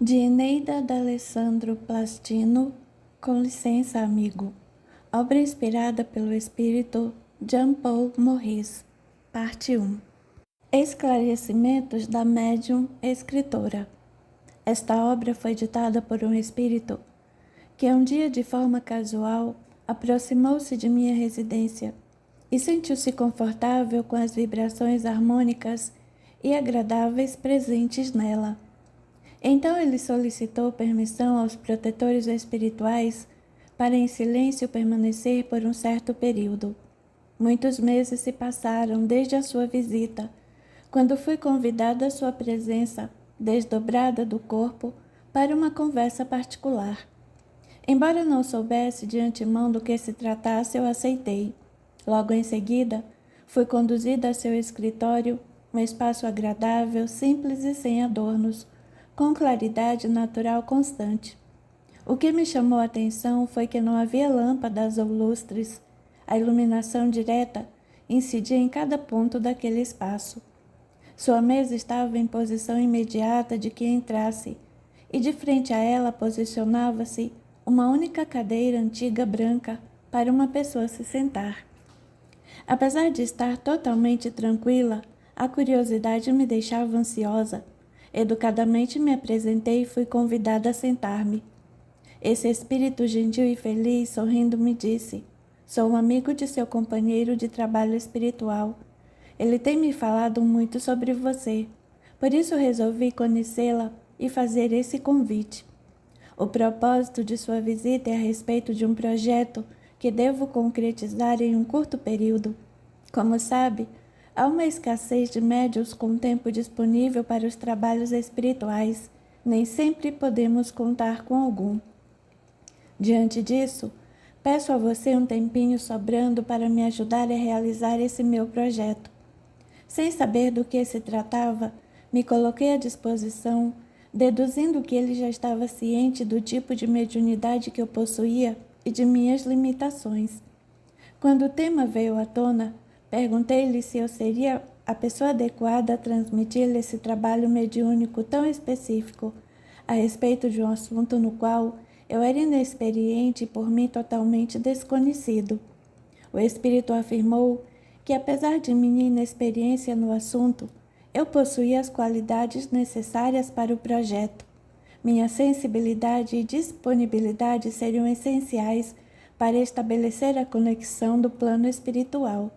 De Eneida D'Alessandro Plastino, com licença, amigo. Obra inspirada pelo espírito Jean-Paul Maurice, parte 1. Esclarecimentos da médium escritora. Esta obra foi ditada por um espírito que um dia, de forma casual, aproximou-se de minha residência e sentiu-se confortável com as vibrações harmônicas e agradáveis presentes nela. Então ele solicitou permissão aos protetores espirituais para em silêncio permanecer por um certo período. Muitos meses se passaram desde a sua visita, quando fui convidada à sua presença, desdobrada do corpo, para uma conversa particular. Embora não soubesse de antemão do que se tratasse, eu aceitei. Logo em seguida, fui conduzida a seu escritório, um espaço agradável, simples e sem adornos, com claridade natural constante. O que me chamou a atenção foi que não havia lâmpadas ou lustres. A iluminação direta incidia em cada ponto daquele espaço. Sua mesa estava em posição imediata de que entrasse, e de frente a ela posicionava-se uma única cadeira antiga branca para uma pessoa se sentar. Apesar de estar totalmente tranquila, a curiosidade me deixava ansiosa. Educadamente me apresentei e fui convidada a sentar-me. Esse espírito gentil e feliz, sorrindo, me disse: "Sou um amigo de seu companheiro de trabalho espiritual. Ele tem me falado muito sobre você. Por isso resolvi conhecê-la e fazer esse convite. O propósito de sua visita é a respeito de um projeto que devo concretizar em um curto período. Como sabe, há uma escassez de médiuns com tempo disponível para os trabalhos espirituais. Nem sempre podemos contar com algum. Diante disso, peço a você um tempinho sobrando para me ajudar a realizar esse meu projeto." Sem saber do que se tratava, me coloquei à disposição, deduzindo que ele já estava ciente do tipo de mediunidade que eu possuía e de minhas limitações. Quando o tema veio à tona, perguntei-lhe se eu seria a pessoa adequada a transmitir-lhe esse trabalho mediúnico tão específico, a respeito de um assunto no qual eu era inexperiente e por mim totalmente desconhecido. O espírito afirmou que, apesar de minha inexperiência no assunto, eu possuía as qualidades necessárias para o projeto. Minha sensibilidade e disponibilidade seriam essenciais para estabelecer a conexão do plano espiritual.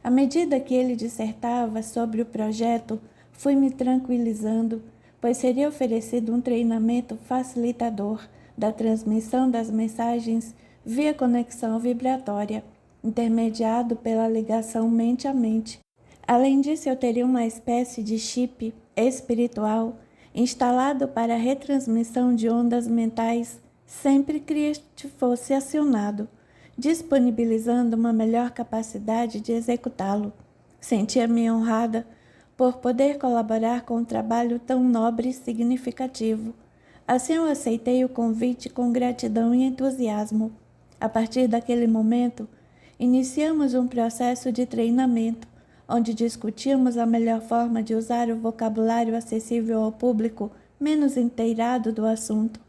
À medida que ele dissertava sobre o projeto, fui me tranquilizando, pois seria oferecido um treinamento facilitador da transmissão das mensagens via conexão vibratória, intermediado pela ligação mente a mente. Além disso, eu teria uma espécie de chip espiritual instalado para a retransmissão de ondas mentais sempre que este fosse acionado, disponibilizando uma melhor capacidade de executá-lo. Sentia-me honrada por poder colaborar com um trabalho tão nobre e significativo. Assim eu aceitei o convite com gratidão e entusiasmo. A partir daquele momento, iniciamos um processo de treinamento, onde discutimos a melhor forma de usar o vocabulário acessível ao público menos inteirado do assunto,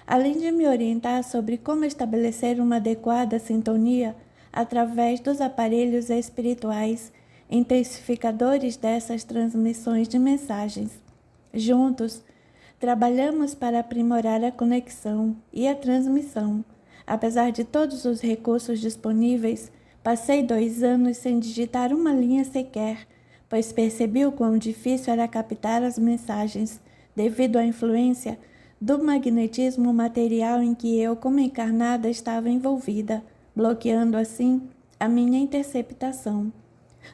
além de me orientar sobre como estabelecer uma adequada sintonia através dos aparelhos espirituais, intensificadores dessas transmissões de mensagens. Juntos, trabalhamos para aprimorar a conexão e a transmissão. Apesar de todos os recursos disponíveis, passei 2 anos sem digitar uma linha sequer, pois percebi o quão difícil era captar as mensagens, devido à influência do magnetismo material em que eu, como encarnada, estava envolvida, bloqueando assim a minha interceptação.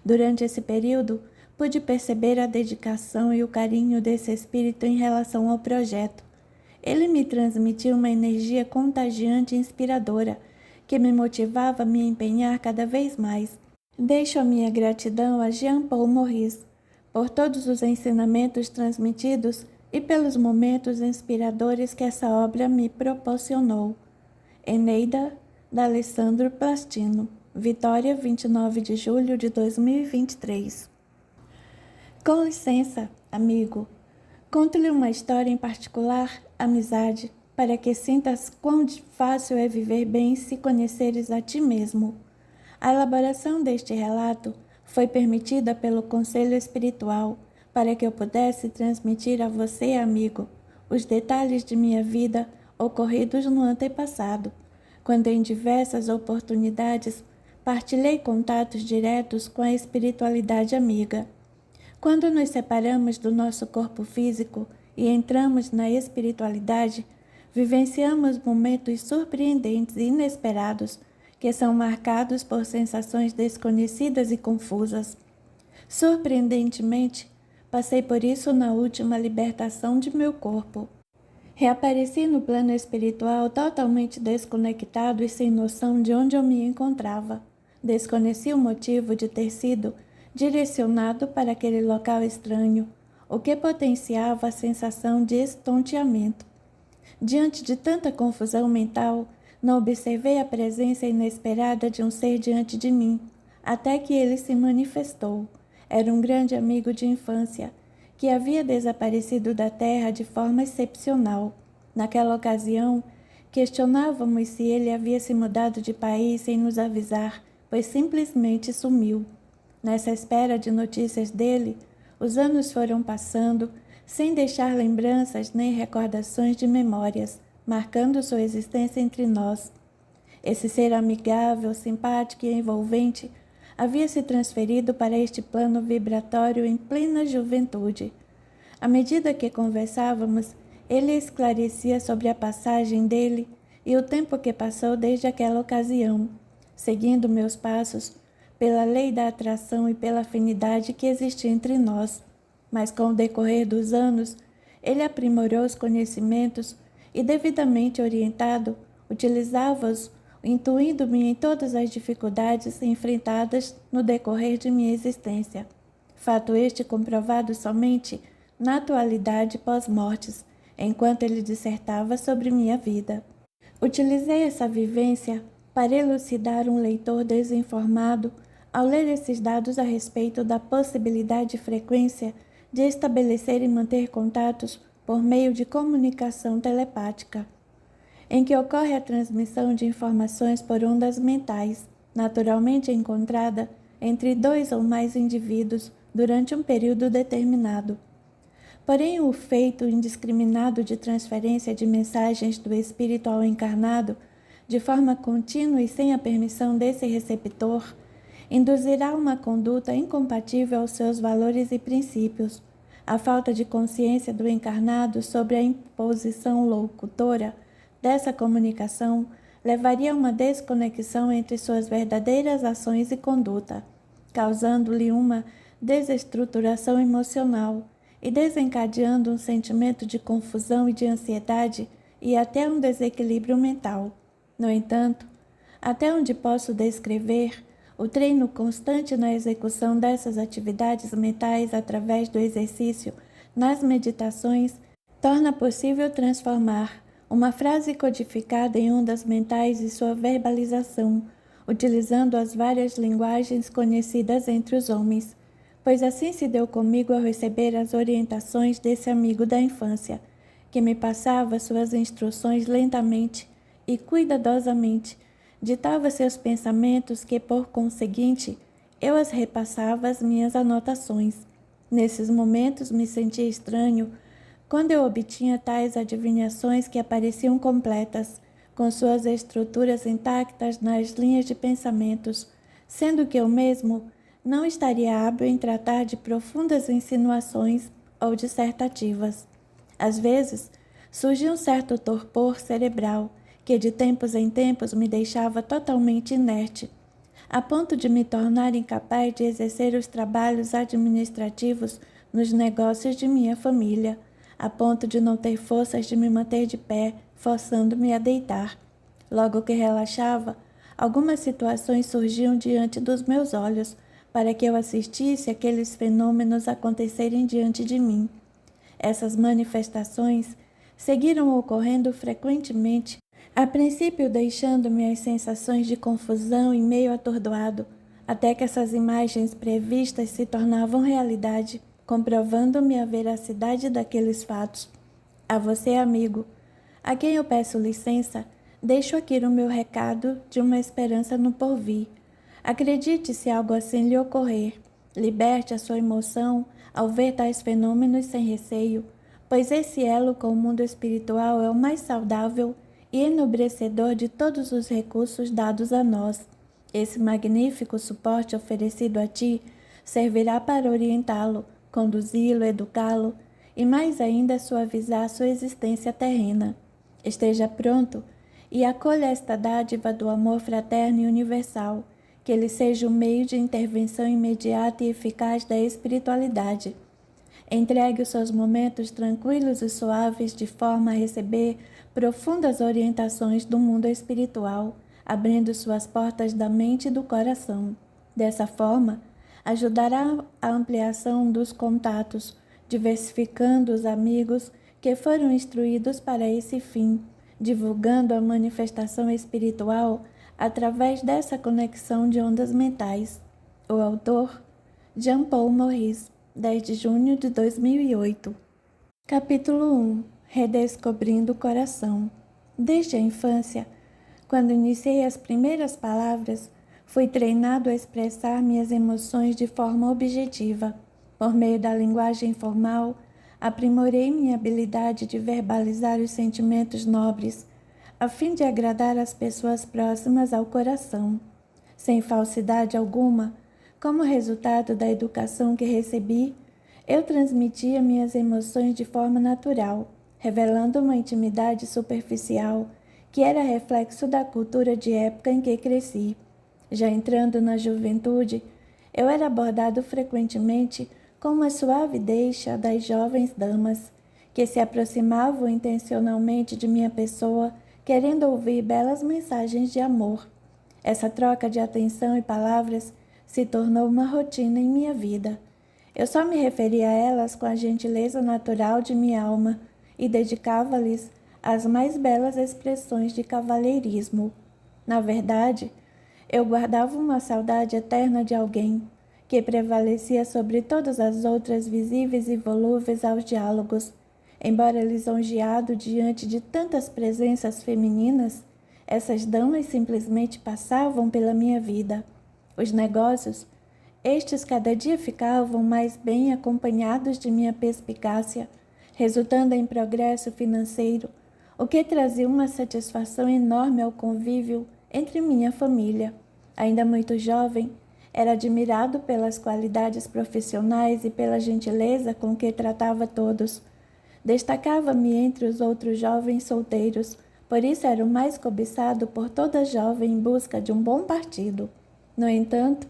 Durante esse período, pude perceber a dedicação e o carinho desse espírito em relação ao projeto. Ele me transmitiu uma energia contagiante e inspiradora, que me motivava a me empenhar cada vez mais. Deixo a minha gratidão a Jean-Paul Maurice por todos os ensinamentos transmitidos e pelos momentos inspiradores que essa obra me proporcionou. Eneida D'Alessandro Plastino, Vitória, 29 de julho de 2023. Com licença, amigo. Conto-lhe uma história em particular, amizade, para que sintas quão fácil é viver bem se conheceres a ti mesmo. A elaboração deste relato foi permitida pelo conselho espiritual para que eu pudesse transmitir a você, amigo, os detalhes de minha vida ocorridos no antepassado, quando em diversas oportunidades partilhei contatos diretos com a espiritualidade amiga. Quando nos separamos do nosso corpo físico e entramos na espiritualidade, vivenciamos momentos surpreendentes e inesperados que são marcados por sensações desconhecidas e confusas. Surpreendentemente, passei por isso na última libertação de meu corpo. Reapareci no plano espiritual totalmente desconectado e sem noção de onde eu me encontrava. Desconheci o motivo de ter sido direcionado para aquele local estranho, o que potenciava a sensação de estonteamento. Diante de tanta confusão mental, não observei a presença inesperada de um ser diante de mim, até que ele se manifestou. Era um grande amigo de infância, que havia desaparecido da Terra de forma excepcional. Naquela ocasião, questionávamos se ele havia se mudado de país sem nos avisar, pois simplesmente sumiu. Nessa espera de notícias dele, os anos foram passando, sem deixar lembranças nem recordações de memórias, marcando sua existência entre nós. Esse ser amigável, simpático e envolvente havia se transferido para este plano vibratório em plena juventude. À medida que conversávamos, ele esclarecia sobre a passagem dele e o tempo que passou desde aquela ocasião, seguindo meus passos pela lei da atração e pela afinidade que existia entre nós. Mas com o decorrer dos anos, ele aprimorou os conhecimentos e, devidamente orientado, utilizava-os, intuindo-me em todas as dificuldades enfrentadas no decorrer de minha existência. Fato este comprovado somente na atualidade pós-mortes, enquanto ele dissertava sobre minha vida. Utilizei essa vivência para elucidar um leitor desinformado ao ler esses dados a respeito da possibilidade e frequência de estabelecer e manter contatos por meio de comunicação telepática, em que ocorre a transmissão de informações por ondas mentais, naturalmente encontrada entre dois ou mais indivíduos durante um período determinado. Porém, o feito indiscriminado de transferência de mensagens do espírito ao encarnado, de forma contínua e sem a permissão desse receptor, induzirá uma conduta incompatível aos seus valores e princípios. A falta de consciência do encarnado sobre a imposição locutora dessa comunicação levaria a uma desconexão entre suas verdadeiras ações e conduta, causando-lhe uma desestruturação emocional e desencadeando um sentimento de confusão e de ansiedade e até um desequilíbrio mental. No entanto, até onde posso descrever, o treino constante na execução dessas atividades mentais através do exercício nas meditações torna possível transformar uma frase codificada em ondas mentais e sua verbalização, utilizando as várias linguagens conhecidas entre os homens, pois assim se deu comigo ao receber as orientações desse amigo da infância, que me passava suas instruções lentamente e cuidadosamente, ditava seus pensamentos que, por conseguinte, eu as repassava às minhas anotações. Nesses momentos me sentia estranho quando eu obtinha tais adivinhações que apareciam completas, com suas estruturas intactas nas linhas de pensamentos, sendo que eu mesmo não estaria hábil em tratar de profundas insinuações ou dissertativas. Às vezes, surgia um certo torpor cerebral, que de tempos em tempos me deixava totalmente inerte, a ponto de me tornar incapaz de exercer os trabalhos administrativos nos negócios de minha família, a ponto de não ter forças de me manter de pé, forçando-me a deitar. Logo que relaxava, algumas situações surgiam diante dos meus olhos, para que eu assistisse aqueles fenômenos acontecerem diante de mim. Essas manifestações seguiram ocorrendo frequentemente, a princípio deixando-me as sensações de confusão e meio atordoado, até que essas imagens previstas se tornavam realidade, comprovando-me a veracidade daqueles fatos. A você, amigo, a quem eu peço licença, deixo aqui o meu recado de uma esperança no porvir. Acredite se algo assim lhe ocorrer. Liberte a sua emoção ao ver tais fenômenos sem receio, pois esse elo com o mundo espiritual é o mais saudável e enobrecedor de todos os recursos dados a nós. Esse magnífico suporte oferecido a ti servirá para orientá-lo, conduzi-lo, educá-lo e mais ainda suavizar sua existência terrena. Esteja pronto e acolha esta dádiva do amor fraterno e universal, que ele seja o meio de intervenção imediata e eficaz da espiritualidade. Entregue os seus momentos tranquilos e suaves de forma a receber profundas orientações do mundo espiritual, abrindo suas portas da mente e do coração. Dessa forma, ajudará a ampliação dos contatos, diversificando os amigos que foram instruídos para esse fim, divulgando a manifestação espiritual através dessa conexão de ondas mentais. O autor, Jean Paul Maurice, 10 de junho de 2008. Capítulo 1. Redescobrindo o coração. Desde a infância, quando iniciei as primeiras palavras, fui treinado a expressar minhas emoções de forma objetiva. Por meio da linguagem formal, aprimorei minha habilidade de verbalizar os sentimentos nobres, a fim de agradar as pessoas próximas ao coração. Sem falsidade alguma, como resultado da educação que recebi, eu transmitia minhas emoções de forma natural, revelando uma intimidade superficial que era reflexo da cultura de época em que cresci. Já entrando na juventude, eu era abordado frequentemente com uma suave deixa das jovens damas, que se aproximavam intencionalmente de minha pessoa, querendo ouvir belas mensagens de amor. Essa troca de atenção e palavras se tornou uma rotina em minha vida. Eu só me referia a elas com a gentileza natural de minha alma e dedicava-lhes as mais belas expressões de cavalheirismo. Na verdade, eu guardava uma saudade eterna de alguém que prevalecia sobre todas as outras visíveis e volúveis aos diálogos. Embora lisonjeado diante de tantas presenças femininas, essas damas simplesmente passavam pela minha vida. Os negócios, estes cada dia ficavam mais bem acompanhados de minha perspicácia, resultando em progresso financeiro, o que trazia uma satisfação enorme ao convívio entre minha família. Ainda muito jovem, era admirado pelas qualidades profissionais e pela gentileza com que tratava todos. Destacava-me entre os outros jovens solteiros, por isso era o mais cobiçado por toda jovem em busca de um bom partido. No entanto,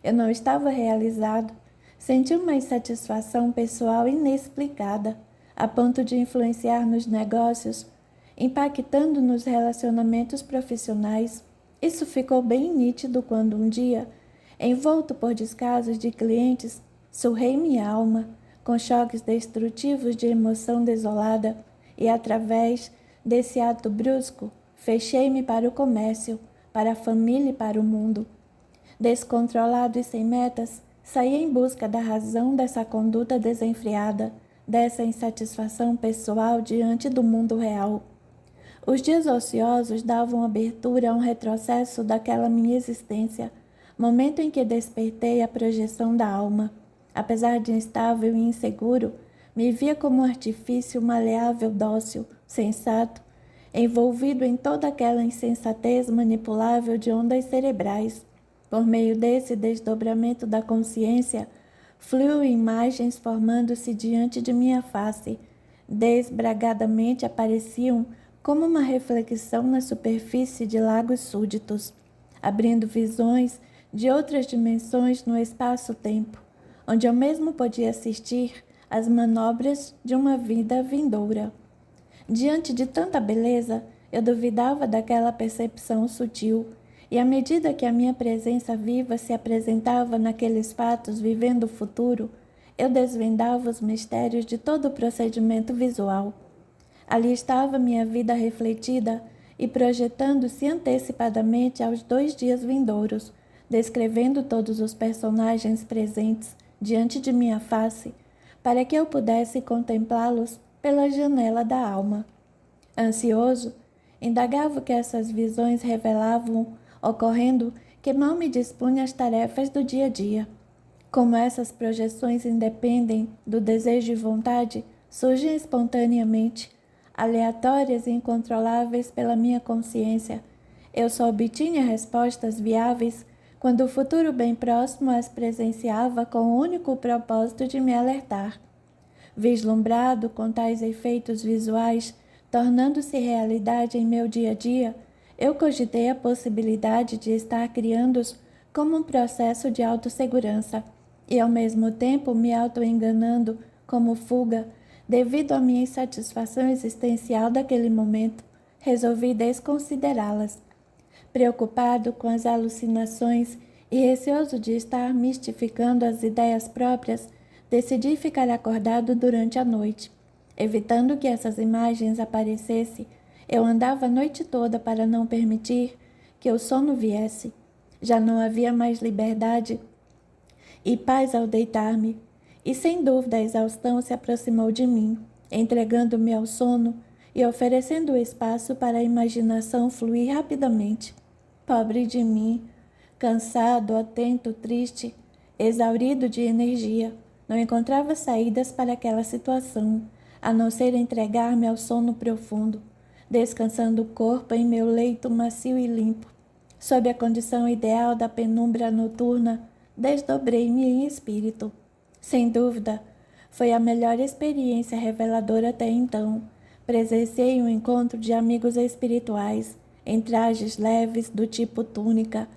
eu não estava realizado. Senti uma insatisfação pessoal inexplicada, a ponto de influenciar nos negócios, impactando nos relacionamentos profissionais. Isso ficou bem nítido quando um dia, envolto por descasos de clientes, surrei minha alma, com choques destrutivos de emoção desolada, e através desse ato brusco, fechei-me para o comércio, para a família e para o mundo. Descontrolado e sem metas, saí em busca da razão dessa conduta desenfreada, dessa insatisfação pessoal diante do mundo real. Os dias ociosos davam abertura a um retrocesso daquela minha existência, momento em que despertei a projeção da alma. Apesar de instável e inseguro, me via como um artifício maleável, dócil, sensato, envolvido em toda aquela insensatez manipulável de ondas cerebrais. Por meio desse desdobramento da consciência, fluem imagens formando-se diante de minha face, desbragadamente apareciam como uma reflexão na superfície de lagos súditos, abrindo visões de outras dimensões no espaço-tempo, onde eu mesmo podia assistir às manobras de uma vida vindoura. Diante de tanta beleza, eu duvidava daquela percepção sutil, e à medida que a minha presença viva se apresentava naqueles fatos vivendo o futuro, eu desvendava os mistérios de todo o procedimento visual. Ali estava minha vida refletida e projetando-se antecipadamente aos 2 dias vindouros, descrevendo todos os personagens presentes diante de minha face, para que eu pudesse contemplá-los pela janela da alma. Ansioso, indagava o que essas visões revelavam, ocorrendo que mal me dispunha às tarefas do dia a dia. Como essas projeções independem do desejo e vontade, surgem espontaneamente, aleatórias e incontroláveis pela minha consciência. Eu só obtinha respostas viáveis quando o futuro bem próximo as presenciava com o único propósito de me alertar. Vislumbrado com tais efeitos visuais, tornando-se realidade em meu dia a dia, eu cogitei a possibilidade de estar criando-os como um processo de autossegurança e, ao mesmo tempo, me autoenganando como fuga, devido à minha insatisfação existencial daquele momento, resolvi desconsiderá-las. Preocupado com as alucinações e receoso de estar mistificando as ideias próprias, decidi ficar acordado durante a noite. Evitando que essas imagens aparecessem, eu andava a noite toda para não permitir que o sono viesse. Já não havia mais liberdade e paz ao deitar-me, e sem dúvida a exaustão se aproximou de mim, entregando-me ao sono e oferecendo espaço para a imaginação fluir rapidamente. Pobre de mim, cansado, atento, triste, exaurido de energia, não encontrava saídas para aquela situação, a não ser entregar-me ao sono profundo, descansando o corpo em meu leito macio e limpo. Sob a condição ideal da penumbra noturna, desdobrei-me em espírito. Sem dúvida, foi a melhor experiência reveladora até então. Presenciei um encontro de amigos espirituais, em trajes leves do tipo túnica,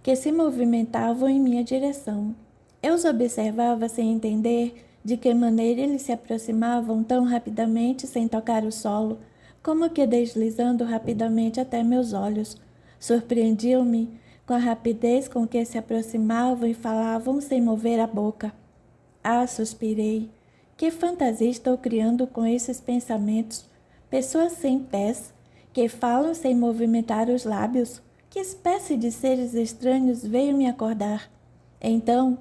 que se movimentavam em minha direção. Eu os observava sem entender de que maneira eles se aproximavam tão rapidamente sem tocar o solo, como que deslizando rapidamente até meus olhos. Surpreendiam-me com a rapidez com que se aproximavam e falavam sem mover a boca. Ah, suspirei. Que fantasia estou criando com esses pensamentos? Pessoas sem pés, que falam sem movimentar os lábios? Que espécie de seres estranhos veio me acordar? Então,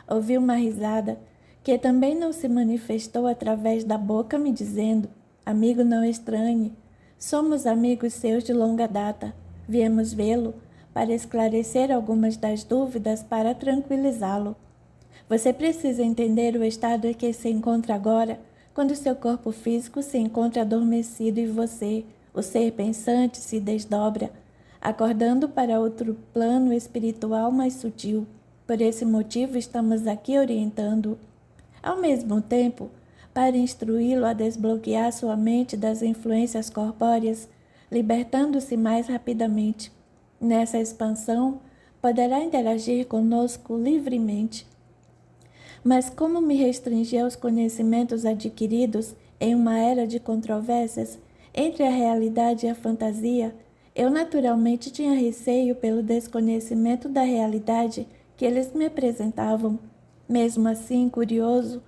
ouvi uma risada, que também não se manifestou através da boca, me dizendo: amigo, não estranhe. Somos amigos seus de longa data. Viemos vê-lo para esclarecer algumas das dúvidas, para tranquilizá-lo. Você precisa entender o estado em que se encontra agora, quando seu corpo físico se encontra adormecido e você, o ser pensante, se desdobra, acordando para outro plano espiritual mais sutil. Por esse motivo, estamos aqui orientando. Ao mesmo tempo, para instruí-lo a desbloquear sua mente das influências corpóreas, libertando-se mais rapidamente. Nessa expansão, poderá interagir conosco livremente. Mas como me restringi aos conhecimentos adquiridos em uma era de controvérsias entre a realidade e a fantasia, eu naturalmente tinha receio pelo desconhecimento da realidade que eles me apresentavam. Mesmo assim, curioso,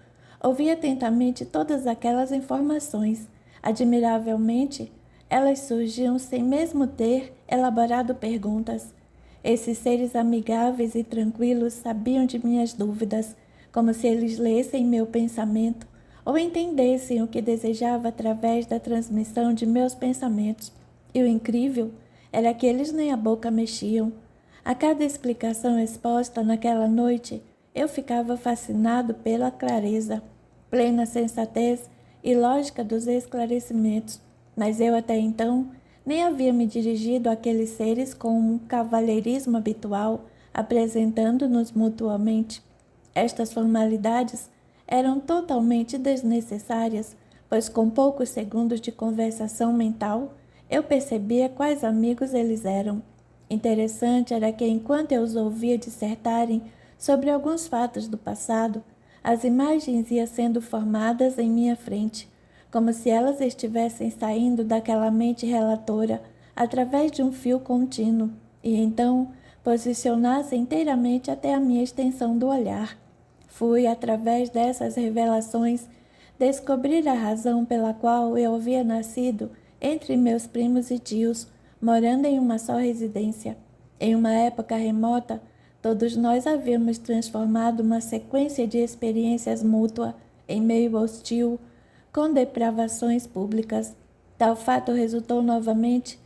ouvi atentamente todas aquelas informações. Admiravelmente, elas surgiam sem mesmo ter elaborado perguntas. Esses seres amigáveis e tranquilos sabiam de minhas dúvidas, como se eles lessem meu pensamento ou entendessem o que desejava através da transmissão de meus pensamentos. E o incrível era que eles nem a boca mexiam. A cada explicação exposta naquela noite, eu ficava fascinado pela clareza, plena sensatez e lógica dos esclarecimentos, mas eu até então nem havia me dirigido àqueles seres com um cavalheirismo habitual, apresentando-nos mutuamente. Estas formalidades eram totalmente desnecessárias, pois com poucos segundos de conversação mental, eu percebia quais amigos eles eram. Interessante era que, enquanto eu os ouvia dissertarem sobre alguns fatos do passado, as imagens iam sendo formadas em minha frente, como se elas estivessem saindo daquela mente relatora através de um fio contínuo, e então posicionassem inteiramente até a minha extensão do olhar. Fui, através dessas revelações, descobrir a razão pela qual eu havia nascido entre meus primos e tios, morando em uma só residência. Em uma época remota, todos nós havíamos transformado uma sequência de experiências mútuas em meio hostil, com depravações públicas. Tal fato resultou novamente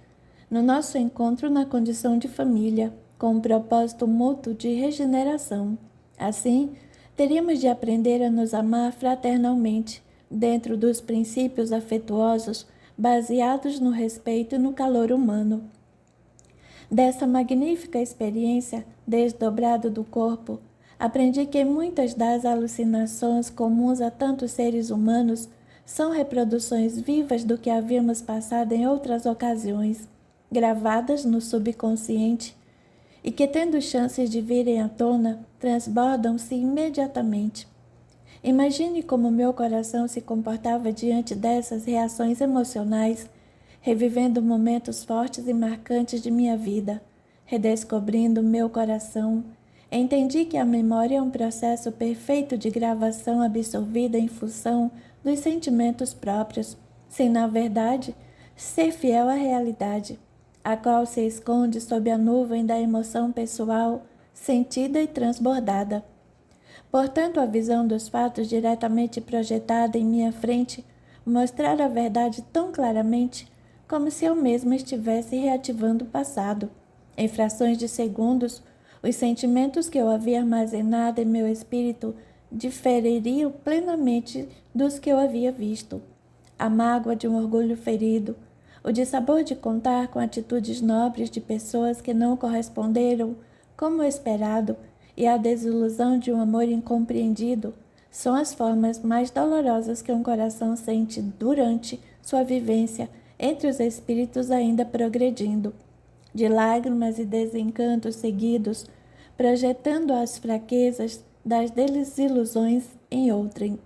no nosso encontro na condição de família, com um propósito mútuo de regeneração. Assim, teríamos de aprender a nos amar fraternalmente, dentro dos princípios afetuosos baseados no respeito e no calor humano. Dessa magnífica experiência, desdobrado do corpo, aprendi que muitas das alucinações comuns a tantos seres humanos são reproduções vivas do que havíamos passado em outras ocasiões, gravadas no subconsciente, e que, tendo chances de virem à tona, transbordam-se imediatamente. Imagine como meu coração se comportava diante dessas reações emocionais, revivendo momentos fortes e marcantes de minha vida. Redescobrindo meu coração, entendi que a memória é um processo perfeito de gravação absorvida em função dos sentimentos próprios, sem, na verdade, ser fiel à realidade, a qual se esconde sob a nuvem da emoção pessoal, sentida e transbordada. Portanto, a visão dos fatos diretamente projetada em minha frente mostrar a verdade tão claramente como se eu mesma estivesse reativando o passado. Em frações de segundos, os sentimentos que eu havia armazenado em meu espírito difeririam plenamente dos que eu havia visto. A mágoa de um orgulho ferido, o dissabor de contar com atitudes nobres de pessoas que não corresponderam como esperado e a desilusão de um amor incompreendido são as formas mais dolorosas que um coração sente durante sua vivência entre os espíritos ainda progredindo, de lágrimas e desencantos seguidos, projetando as fraquezas das desilusões em outrem.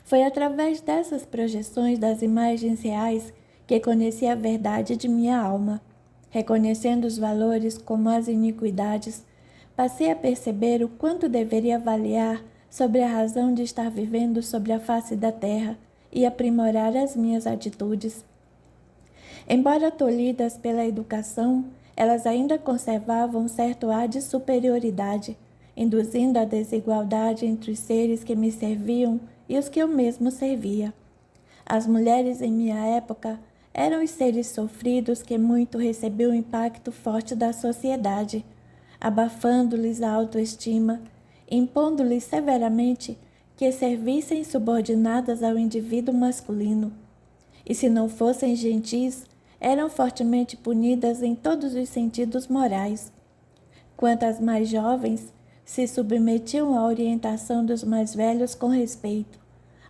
Foi através dessas projeções das imagens reais que conheci a verdade de minha alma. Reconhecendo os valores como as iniquidades, passei a perceber o quanto deveria avaliar sobre a razão de estar vivendo sobre a face da terra e aprimorar as minhas atitudes. Embora tolhidas pela educação, elas ainda conservavam um certo ar de superioridade, induzindo a desigualdade entre os seres que me serviam e os que eu mesmo servia. As mulheres em minha época eram os seres sofridos que muito recebiam o impacto forte da sociedade, abafando-lhes a autoestima, impondo-lhes severamente que servissem subordinadas ao indivíduo masculino. E se não fossem gentis, eram fortemente punidas em todos os sentidos morais. Quanto às mais jovens, se submetiam à orientação dos mais velhos com respeito.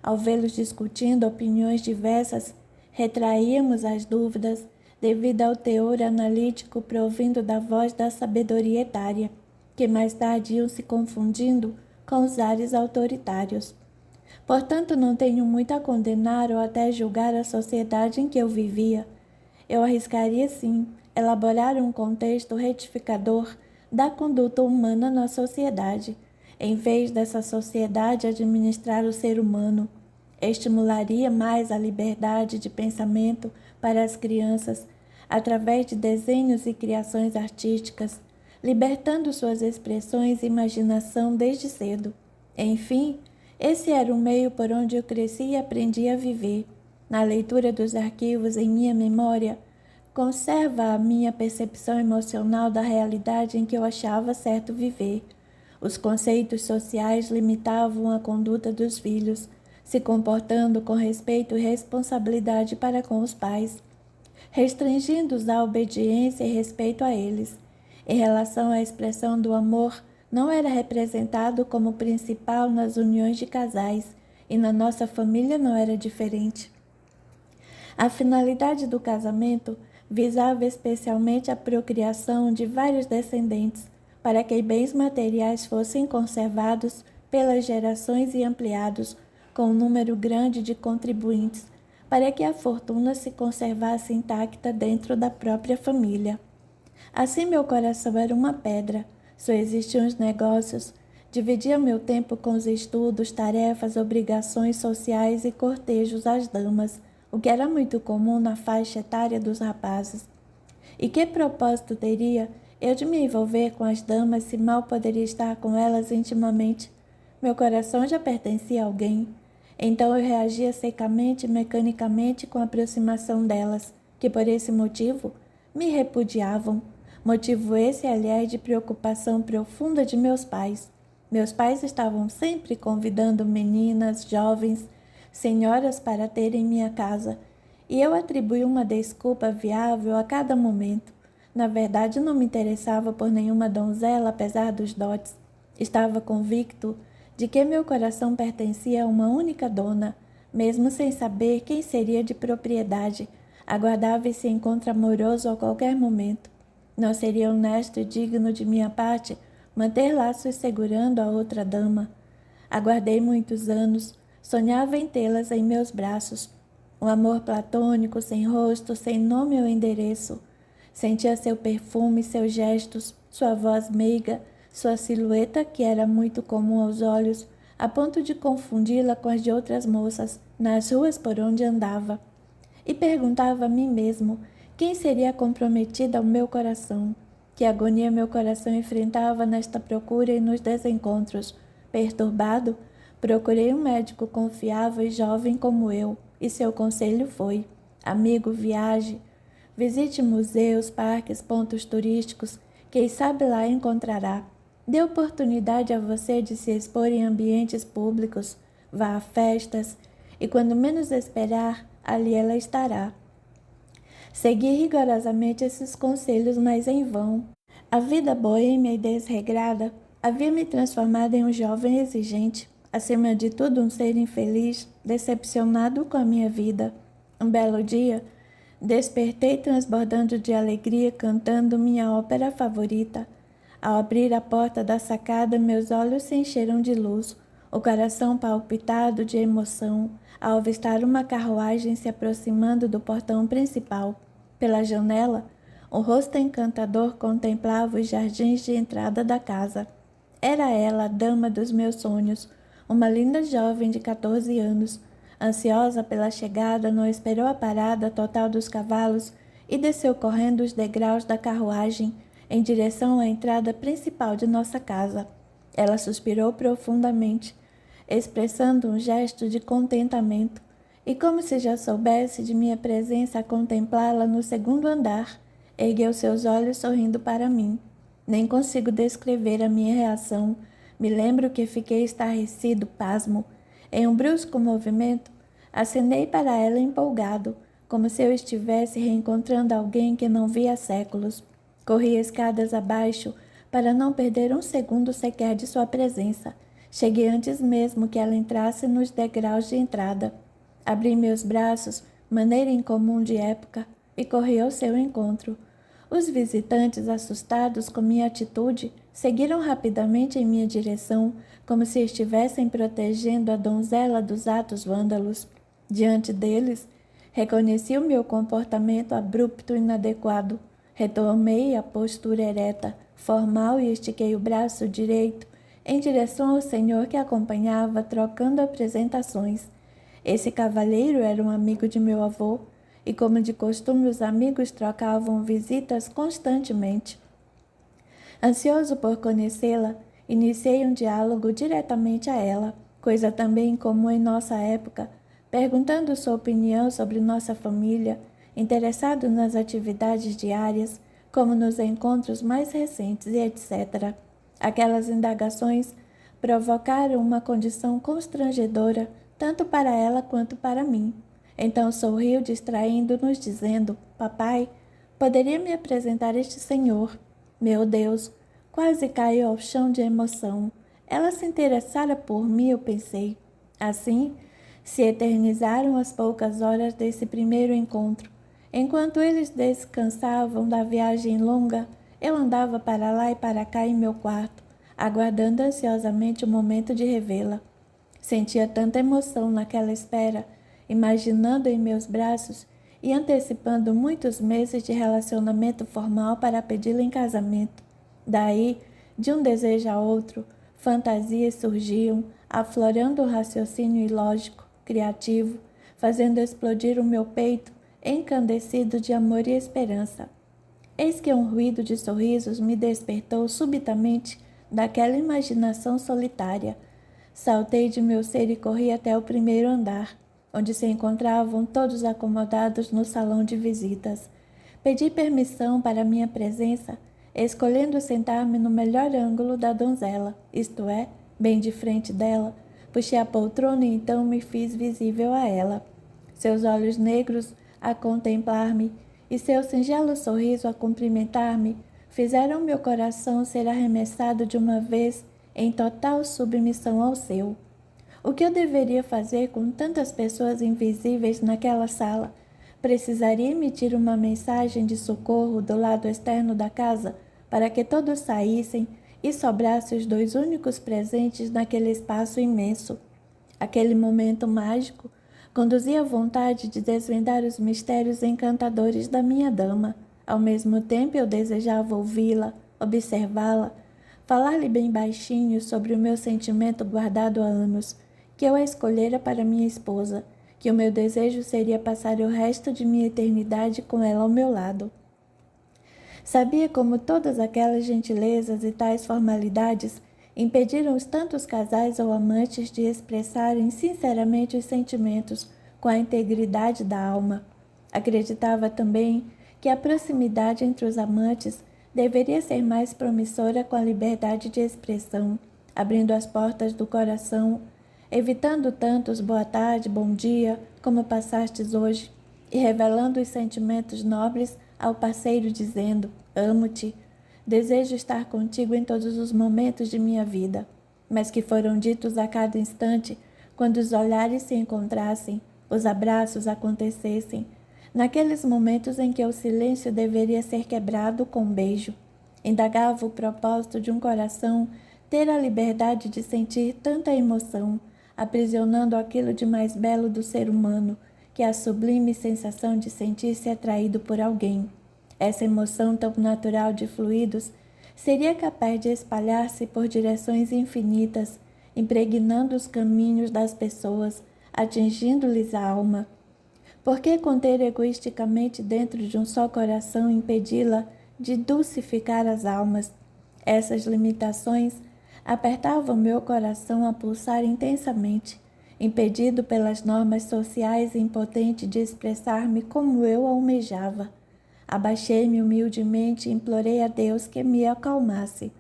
Ao vê-los discutindo opiniões diversas, retraíamos as dúvidas devido ao teor analítico provindo da voz da sabedoria etária, que mais tarde iam se confundindo com os ares autoritários. Portanto, não tenho muito a condenar ou até julgar a sociedade em que eu vivia. Eu arriscaria, sim, elaborar um contexto retificador da conduta humana na sociedade, em vez dessa sociedade administrar o ser humano. Estimularia mais a liberdade de pensamento para as crianças, através de desenhos e criações artísticas, libertando suas expressões e imaginação desde cedo. Enfim, esse era o meio por onde eu cresci e aprendi a viver. Na leitura dos arquivos em minha memória, conserva a minha percepção emocional da realidade em que eu achava certo viver. Os conceitos sociais limitavam a conduta dos filhos, se comportando com respeito e responsabilidade para com os pais, restringindo-os à obediência e respeito a eles. Em relação à expressão do amor, não era representado como principal nas uniões de casais, e na nossa família não era diferente. A finalidade do casamento visava especialmente a procriação de vários descendentes, para que bens materiais fossem conservados pelas gerações e ampliados com um número grande de contribuintes, para que a fortuna se conservasse intacta dentro da própria família. Assim meu coração era uma pedra, só existiam os negócios, dividia meu tempo com os estudos, tarefas, obrigações sociais e cortejos às damas, o que era muito comum na faixa etária dos rapazes. E que propósito teria eu de me envolver com as damas se mal poderia estar com elas intimamente? Meu coração já pertencia a alguém. Então eu reagia secamente e mecanicamente com a aproximação delas, que por esse motivo me repudiavam. Motivo esse, aliás, de preocupação profunda de meus pais. Meus pais estavam sempre convidando meninas, jovens, senhoras para ter em minha casa, e eu atribuí uma desculpa viável a cada momento. Na verdade, não me interessava por nenhuma donzela, apesar dos dotes. Estava convicto de que meu coração pertencia a uma única dona, mesmo sem saber quem seria de propriedade. Aguardava esse encontro amoroso a qualquer momento. Não seria honesto e digno de minha parte manter laços segurando a outra dama. Aguardei muitos anos, sonhava em tê-las em meus braços. Um amor platônico, sem rosto, sem nome ou endereço. Sentia seu perfume, seus gestos, sua voz meiga, sua silhueta, que era muito comum aos olhos, a ponto de confundi-la com as de outras moças nas ruas por onde andava. E perguntava a mim mesmo quem seria comprometida ao meu coração. Que agonia meu coração enfrentava nesta procura e nos desencontros. Perturbado, procurei um médico confiável e jovem como eu, e seu conselho foi: amigo, viaje, visite museus, parques, pontos turísticos, quem sabe lá encontrará. Dê oportunidade a você de se expor em ambientes públicos, vá a festas, e quando menos esperar, ali ela estará. Segui rigorosamente esses conselhos, mas em vão. A vida boêmia e desregrada havia me transformado em um jovem exigente, acima de tudo um ser infeliz, decepcionado com a minha vida. Um belo dia, despertei transbordando de alegria, cantando minha ópera favorita. Ao abrir a porta da sacada, meus olhos se encheram de luz, o coração palpitado de emoção, ao avistar uma carruagem se aproximando do portão principal. Pela janela, o rosto encantador contemplava os jardins de entrada da casa. Era ela a dama dos meus sonhos, uma linda jovem de 14 anos. Ansiosa pela chegada, não esperou a parada total dos cavalos e desceu correndo os degraus da carruagem em direção à entrada principal de nossa casa. Ela suspirou profundamente, expressando um gesto de contentamento, e como se já soubesse de minha presença a contemplá-la no segundo andar, ergueu seus olhos sorrindo para mim. Nem consigo descrever a minha reação. Me lembro que fiquei estarrecido, pasmo. Em um brusco movimento, acenei para ela empolgado, como se eu estivesse reencontrando alguém que não via há séculos. Corri escadas abaixo para não perder um segundo sequer de sua presença. Cheguei antes mesmo que ela entrasse nos degraus de entrada. Abri meus braços, maneira incomum de época, e corri ao seu encontro. Os visitantes, assustados com minha atitude, seguiram rapidamente em minha direção, como se estivessem protegendo a donzela dos atos vândalos. Diante deles, reconheci o meu comportamento abrupto e inadequado. Retomei a postura ereta, formal, e estiquei o braço direito em direção ao senhor que acompanhava, trocando apresentações. Esse cavalheiro era um amigo de meu avô, e como de costume os amigos trocavam visitas constantemente. Ansioso por conhecê-la, iniciei um diálogo diretamente a ela, coisa também comum em nossa época, perguntando sua opinião sobre nossa família, interessado nas atividades diárias, como nos encontros mais recentes e etc. Aquelas indagações provocaram uma condição constrangedora, tanto para ela quanto para mim. Então sorriu, distraindo-nos, dizendo: papai, poderia me apresentar este senhor? Meu Deus, quase caiu ao chão de emoção. Ela se interessara por mim, eu pensei. Assim, se eternizaram as poucas horas desse primeiro encontro. Enquanto eles descansavam da viagem longa, eu andava para lá e para cá em meu quarto, aguardando ansiosamente o momento de revê-la. Sentia tanta emoção naquela espera, imaginando em meus braços e antecipando muitos meses de relacionamento formal para pedi-la em casamento. Daí, de um desejo a outro, fantasias surgiam, aflorando o raciocínio ilógico, criativo, fazendo explodir o meu peito, encandecido de amor e esperança. Eis que um ruído de sorrisos me despertou subitamente daquela imaginação solitária. Saltei de meu ser e corri até o primeiro andar, onde se encontravam todos acomodados no salão de visitas. Pedi permissão para minha presença, escolhendo sentar-me no melhor ângulo da donzela, isto é, bem de frente dela. Puxei a poltrona e então me fiz visível a ela. Seus olhos negros a contemplar-me e seu singelo sorriso a cumprimentar-me fizeram meu coração ser arremessado de uma vez em total submissão ao seu. O que eu deveria fazer com tantas pessoas invisíveis naquela sala? Precisaria emitir uma mensagem de socorro do lado externo da casa para que todos saíssem e sobrasse os dois únicos presentes naquele espaço imenso. Aquele momento mágico conduzia à vontade de desvendar os mistérios encantadores da minha dama. Ao mesmo tempo eu desejava ouvi-la, observá-la, falar-lhe bem baixinho sobre o meu sentimento guardado há anos, que eu a escolhera para minha esposa, que o meu desejo seria passar o resto de minha eternidade com ela ao meu lado. Sabia como todas aquelas gentilezas e tais formalidades impediram os tantos casais ou amantes de expressarem sinceramente os sentimentos com a integridade da alma. Acreditava também que a proximidade entre os amantes deveria ser mais promissora com a liberdade de expressão, abrindo as portas do coração, evitando tantos boa tarde, bom dia, como passastes hoje, e revelando os sentimentos nobres ao parceiro dizendo, amo-te, desejo estar contigo em todos os momentos de minha vida, mas que foram ditos a cada instante, quando os olhares se encontrassem, os abraços acontecessem, naqueles momentos em que o silêncio deveria ser quebrado com um beijo. Indagava o propósito de um coração ter a liberdade de sentir tanta emoção, aprisionando aquilo de mais belo do ser humano, que é a sublime sensação de sentir-se atraído por alguém. Essa emoção tão natural de fluidos seria capaz de espalhar-se por direções infinitas, impregnando os caminhos das pessoas, atingindo-lhes a alma. Por que conter egoisticamente dentro de um só coração e impedi-la de dulcificar as almas? Essas limitações apertavam meu coração a pulsar intensamente, impedido pelas normas sociais e impotente de expressar-me como eu almejava. Abaixei-me humildemente e implorei a Deus que me acalmasse.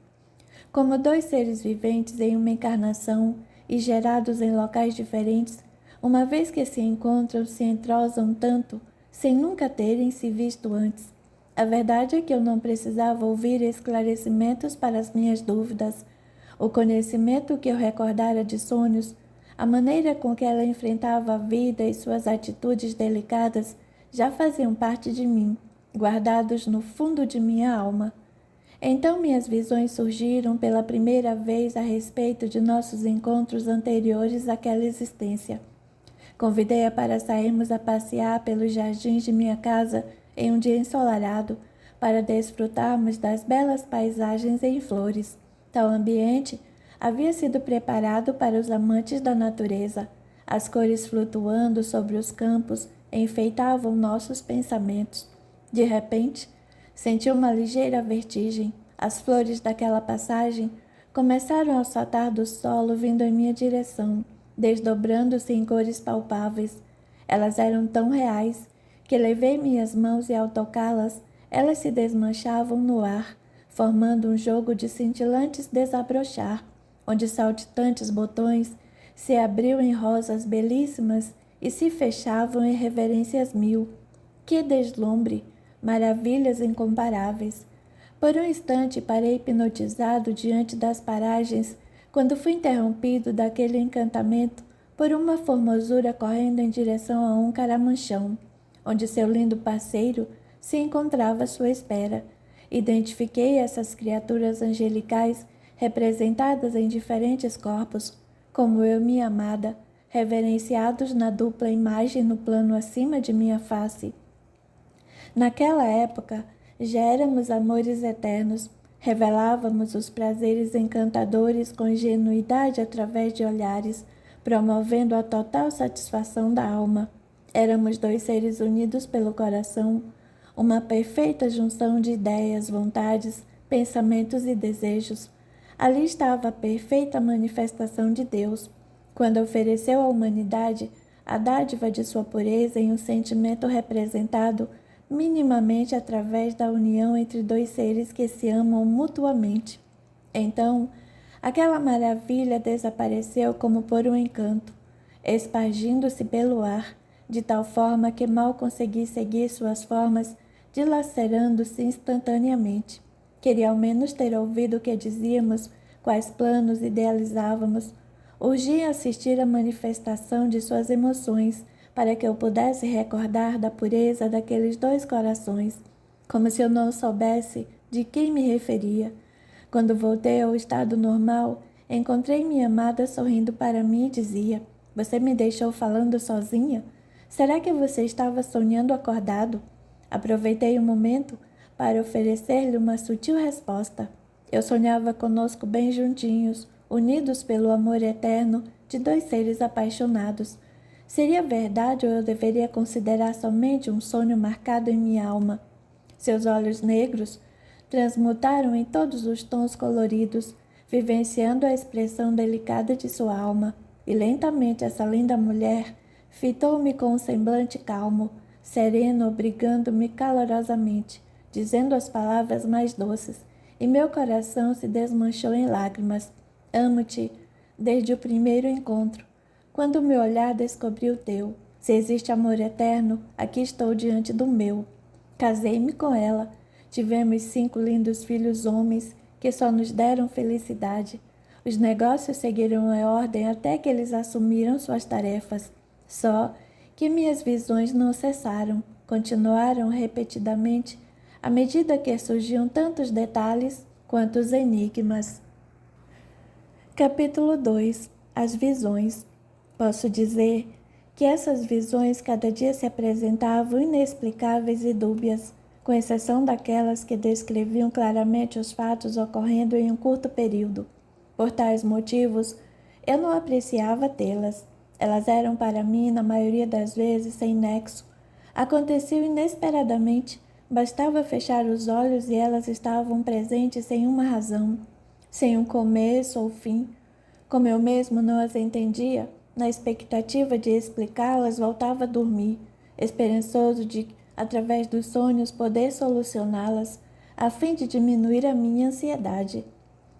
Como dois seres viventes em uma encarnação e gerados em locais diferentes, uma vez que se encontram, se entrosam tanto, sem nunca terem se visto antes. A verdade é que eu não precisava ouvir esclarecimentos para as minhas dúvidas. O conhecimento que eu recordara de sonhos, a maneira com que ela enfrentava a vida e suas atitudes delicadas já faziam parte de mim, guardados no fundo de minha alma. Então minhas visões surgiram pela primeira vez a respeito de nossos encontros anteriores àquela existência. Convidei-a para sairmos a passear pelos jardins de minha casa em um dia ensolarado, para desfrutarmos das belas paisagens em flores. Tal ambiente havia sido preparado para os amantes da natureza. As cores flutuando sobre os campos enfeitavam nossos pensamentos. De repente, senti uma ligeira vertigem. As flores daquela passagem começaram a saltar do solo vindo em minha direção, desdobrando-se em cores palpáveis. Elas eram tão reais que levei minhas mãos e ao tocá-las, elas se desmanchavam no ar, formando um jogo de cintilantes desabrochar, onde saltitantes botões se abriam em rosas belíssimas e se fechavam em reverências mil. Que deslumbre! Maravilhas incomparáveis! Por um instante parei hipnotizado diante das paragens, quando fui interrompido daquele encantamento por uma formosura correndo em direção a um caramanchão, onde seu lindo parceiro se encontrava à sua espera. Identifiquei essas criaturas angelicais representadas em diferentes corpos, como eu e minha amada, reverenciados na dupla imagem no plano acima de minha face. Naquela época, já éramos amores eternos, revelávamos os prazeres encantadores com ingenuidade através de olhares, promovendo a total satisfação da alma. Éramos dois seres unidos pelo coração, uma perfeita junção de ideias, vontades, pensamentos e desejos. Ali estava a perfeita manifestação de Deus, quando ofereceu à humanidade a dádiva de sua pureza em um sentimento representado minimamente através da união entre dois seres que se amam mutuamente. Então, aquela maravilha desapareceu como por um encanto, espargindo-se pelo ar, de tal forma que mal consegui seguir suas formas, dilacerando-se instantaneamente. Queria ao menos ter ouvido o que dizíamos, quais planos idealizávamos. Urgia assistir à manifestação de suas emoções, para que eu pudesse recordar da pureza daqueles dois corações, como se eu não soubesse de quem me referia. Quando voltei ao estado normal, encontrei minha amada sorrindo para mim e dizia: "Você me deixou falando sozinha? Será que você estava sonhando acordado?" Aproveitei o momento para oferecer-lhe uma sutil resposta. Eu sonhava conosco bem juntinhos, unidos pelo amor eterno de dois seres apaixonados. Seria verdade ou eu deveria considerar somente um sonho marcado em minha alma? Seus olhos negros transmutaram em todos os tons coloridos, vivenciando a expressão delicada de sua alma, e lentamente essa linda mulher fitou-me com um semblante calmo, sereno, obrigando-me calorosamente, dizendo as palavras mais doces, e meu coração se desmanchou em lágrimas. Amo-te desde o primeiro encontro, quando meu olhar descobriu o teu. Se existe amor eterno, aqui estou diante do meu. Casei-me com ela. Tivemos 5 lindos filhos homens que só nos deram felicidade. Os negócios seguiram a ordem até que eles assumiram suas tarefas. Só que minhas visões não cessaram, continuaram repetidamente, à medida que surgiam tantos detalhes quanto os enigmas. Capítulo 2. As visões. Posso dizer que essas visões cada dia se apresentavam inexplicáveis e dúbias, com exceção daquelas que descreviam claramente os fatos ocorrendo em um curto período. Por tais motivos, eu não apreciava tê-las. Elas eram para mim, na maioria das vezes, sem nexo. Aconteciam inesperadamente, bastava fechar os olhos e elas estavam presentes sem uma razão, sem um começo ou fim. Como eu mesmo não as entendia, na expectativa de explicá-las, voltava a dormir, esperançoso de, através dos sonhos, poder solucioná-las, a fim de diminuir a minha ansiedade.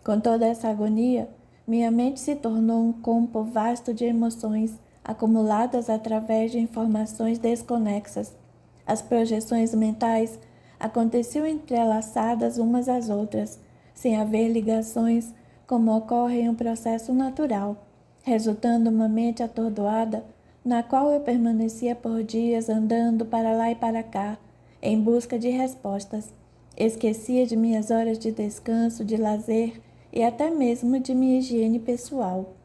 Com toda essa agonia, minha mente se tornou um campo vasto de emoções, acumuladas através de informações desconexas. As projeções mentais aconteciam entrelaçadas umas às outras, sem haver ligações, como ocorre em um processo natural, resultando uma mente atordoada, na qual eu permanecia por dias andando para lá e para cá, em busca de respostas. Esquecia de minhas horas de descanso, de lazer e até mesmo de minha higiene pessoal.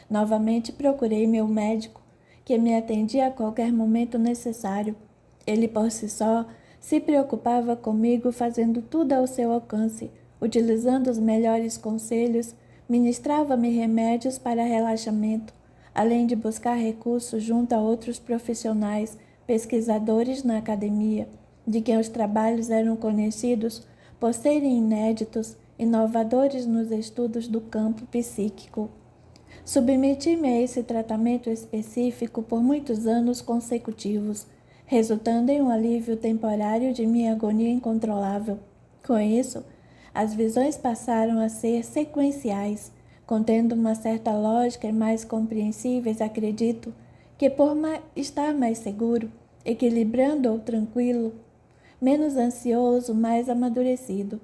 Novamente procurei meu médico, que me atendia a qualquer momento necessário. Ele por si só se preocupava comigo, fazendo tudo ao seu alcance, utilizando os melhores conselhos, ministrava-me remédios para relaxamento, além de buscar recursos junto a outros profissionais, pesquisadores na academia, de quem os trabalhos eram conhecidos por serem inéditos, inovadores nos estudos do campo psíquico. Submeti-me a esse tratamento específico por muitos anos consecutivos, resultando em um alívio temporário de minha agonia incontrolável. Com isso, as visões passaram a ser sequenciais, contendo uma certa lógica e mais compreensíveis. Acredito que por estar mais seguro, equilibrando ou tranquilo, menos ansioso, mais amadurecido.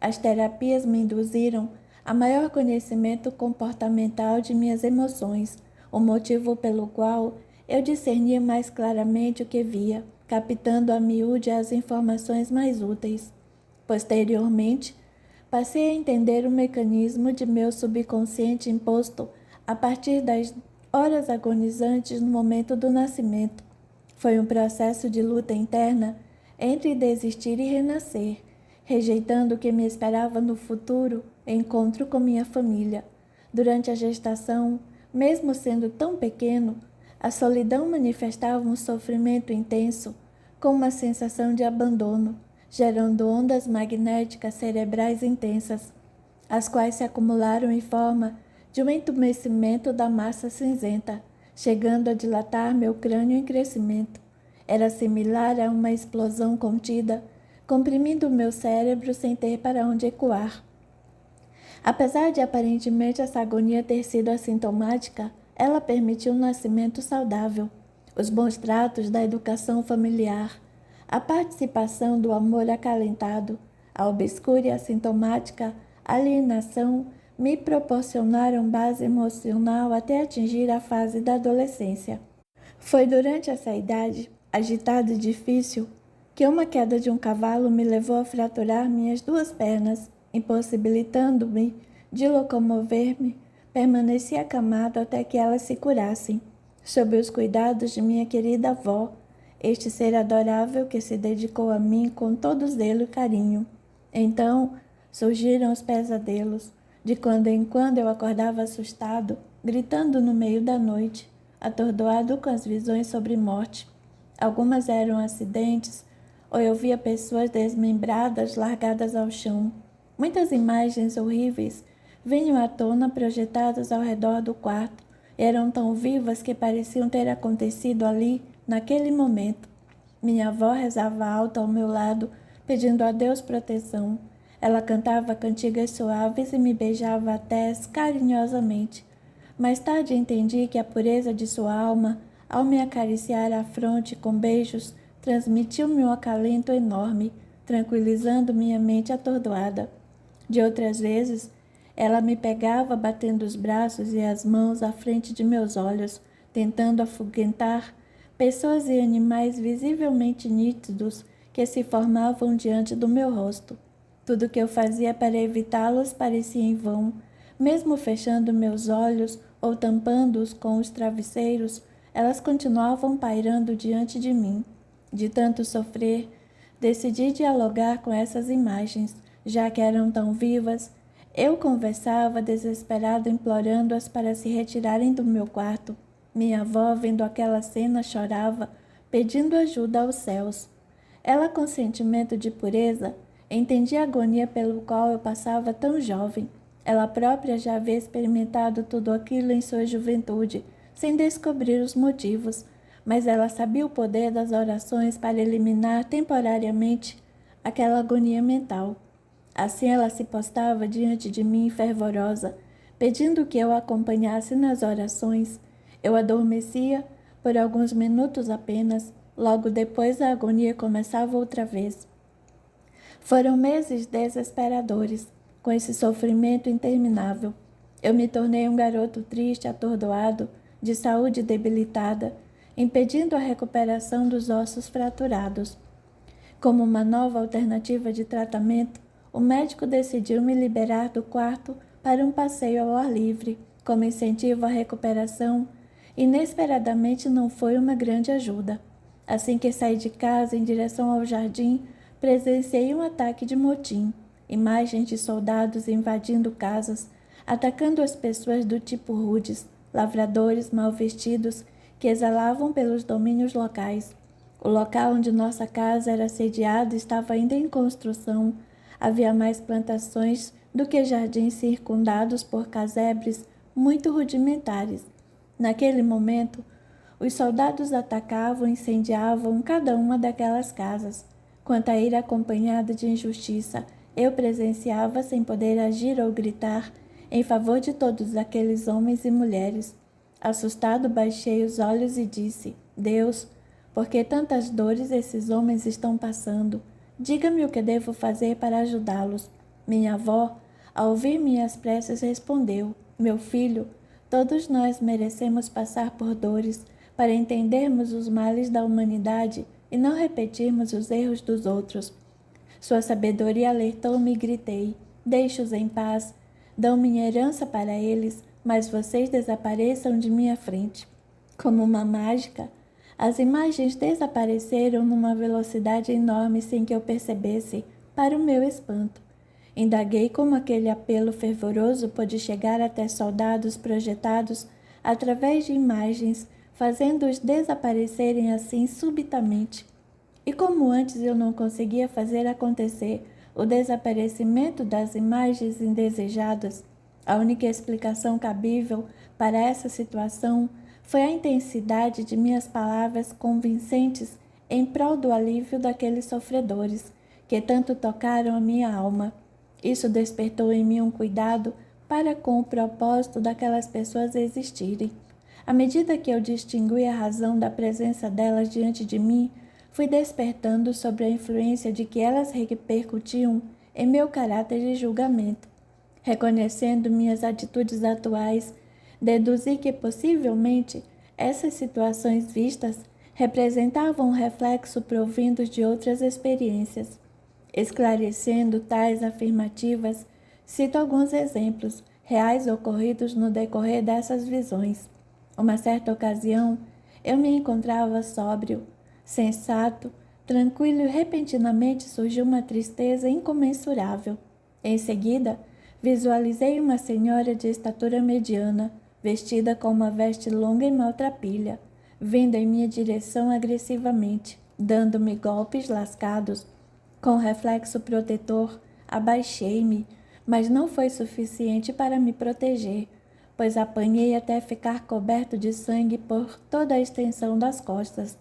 As terapias me induziram a maior conhecimento comportamental de minhas emoções, o motivo pelo qual eu discernia mais claramente o que via, captando a miúde as informações mais úteis. Posteriormente, passei a entender o mecanismo de meu subconsciente imposto a partir das horas agonizantes no momento do nascimento. Foi um processo de luta interna entre desistir e renascer, rejeitando o que me esperava no futuro encontro com minha família. Durante a gestação, mesmo sendo tão pequeno, a solidão manifestava um sofrimento intenso, com uma sensação de abandono, gerando ondas magnéticas cerebrais intensas. as quais se acumularam em forma de um entumecimento da massa cinzenta, chegando a dilatar meu crânio em crescimento. Era similar a uma explosão contida, comprimindo o meu cérebro sem ter para onde ecoar. Apesar de aparentemente essa agonia ter sido assintomática, ela permitiu um nascimento saudável, os bons tratos da educação familiar, a participação do amor acalentado, a obscura e assintomática alienação me proporcionaram base emocional até atingir a fase da adolescência. Foi durante essa idade, agitada e difícil, que uma queda de um cavalo me levou a fraturar minhas duas pernas, impossibilitando-me de locomover-me. Permaneci acamado até que elas se curassem, sob os cuidados de minha querida avó, este ser adorável que se dedicou a mim com todo zelo e carinho. Então surgiram os pesadelos. De quando em quando eu acordava assustado, gritando no meio da noite, atordoado com as visões sobre morte. Algumas eram acidentes, ou eu via pessoas desmembradas, largadas ao chão. Muitas imagens horríveis vinham à tona projetadas ao redor do quarto. Eram tão vivas que pareciam ter acontecido ali, naquele momento. Minha avó rezava alto ao meu lado, pedindo a Deus proteção. Ela cantava cantigas suaves e me beijava a tez carinhosamente. Mais tarde entendi que a pureza de sua alma, ao me acariciar a fronte com beijos, transmitiu-me um acalento enorme, tranquilizando minha mente atordoada. De outras vezes, ela me pegava batendo os braços e as mãos à frente de meus olhos, tentando afugentar pessoas e animais visivelmente nítidos que se formavam diante do meu rosto. Tudo que eu fazia para evitá-los parecia em vão. Mesmo fechando meus olhos ou tampando-os com os travesseiros, elas continuavam pairando diante de mim. De tanto sofrer, decidi dialogar com essas imagens, já que eram tão vivas. Eu conversava desesperado, implorando-as para se retirarem do meu quarto. Minha avó, vendo aquela cena, chorava, pedindo ajuda aos céus. Ela, com sentimento de pureza, entendia a agonia pelo qual eu passava tão jovem. Ela própria já havia experimentado tudo aquilo em sua juventude, sem descobrir os motivos, mas ela sabia o poder das orações para eliminar temporariamente aquela agonia mental. Assim ela se postava diante de mim fervorosa, pedindo que eu a acompanhasse nas orações. Eu adormecia por alguns minutos apenas, logo depois a agonia começava outra vez. Foram meses desesperadores, com esse sofrimento interminável. Eu me tornei um garoto triste, atordoado, de saúde debilitada, impedindo a recuperação dos ossos fraturados. Como uma nova alternativa de tratamento, o médico decidiu me liberar do quarto para um passeio ao ar livre, como incentivo à recuperação. Inesperadamente não foi uma grande ajuda. Assim que saí de casa em direção ao jardim, presenciei um ataque de motim. Imagens de soldados invadindo casas, atacando as pessoas do tipo rudes, lavradores mal vestidos que exalavam pelos domínios locais. O local onde nossa casa era sediada estava ainda em construção. Havia mais plantações do que jardins circundados por casebres muito rudimentares. Naquele momento, os soldados atacavam e incendiavam cada uma daquelas casas. Quanto à ira acompanhada de injustiça, eu presenciava sem poder agir ou gritar em favor de todos aqueles homens e mulheres. Assustado, baixei os olhos e disse: Deus, por que tantas dores esses homens estão passando? Diga-me o que devo fazer para ajudá-los. Minha avó, ao ouvir minhas preces, respondeu: Meu filho, todos nós merecemos passar por dores para entendermos os males da humanidade e não repetirmos os erros dos outros. Sua sabedoria alertou-me e gritei: Deixe-os em paz. Dão minha herança para eles, mas vocês desapareçam de minha frente. Como uma mágica, as imagens desapareceram numa velocidade enorme sem que eu percebesse, para o meu espanto. Indaguei como aquele apelo fervoroso pôde chegar até soldados projetados através de imagens, fazendo-os desaparecerem assim subitamente. E como antes eu não conseguia fazer acontecer o desaparecimento das imagens indesejadas. A única explicação cabível para essa situação foi a intensidade de minhas palavras convincentes em prol do alívio daqueles sofredores que tanto tocaram a minha alma. Isso despertou em mim um cuidado para com o propósito daquelas pessoas existirem. À medida que eu distingui a razão da presença delas diante de mim, fui despertando sobre a influência de que elas repercutiam em meu caráter de julgamento. Reconhecendo minhas atitudes atuais, deduzi que possivelmente essas situações vistas representavam um reflexo provindo de outras experiências. Esclarecendo tais afirmativas, cito alguns exemplos reais ocorridos no decorrer dessas visões. Uma certa ocasião, eu me encontrava sóbrio, sensato, tranquilo e repentinamente surgiu uma tristeza incomensurável. Em seguida, visualizei uma senhora de estatura mediana, vestida com uma veste longa e maltrapilha, vindo em minha direção agressivamente, dando-me golpes lascados. Com reflexo protetor, abaixei-me, mas não foi suficiente para me proteger, pois apanhei até ficar coberto de sangue por toda a extensão das costas.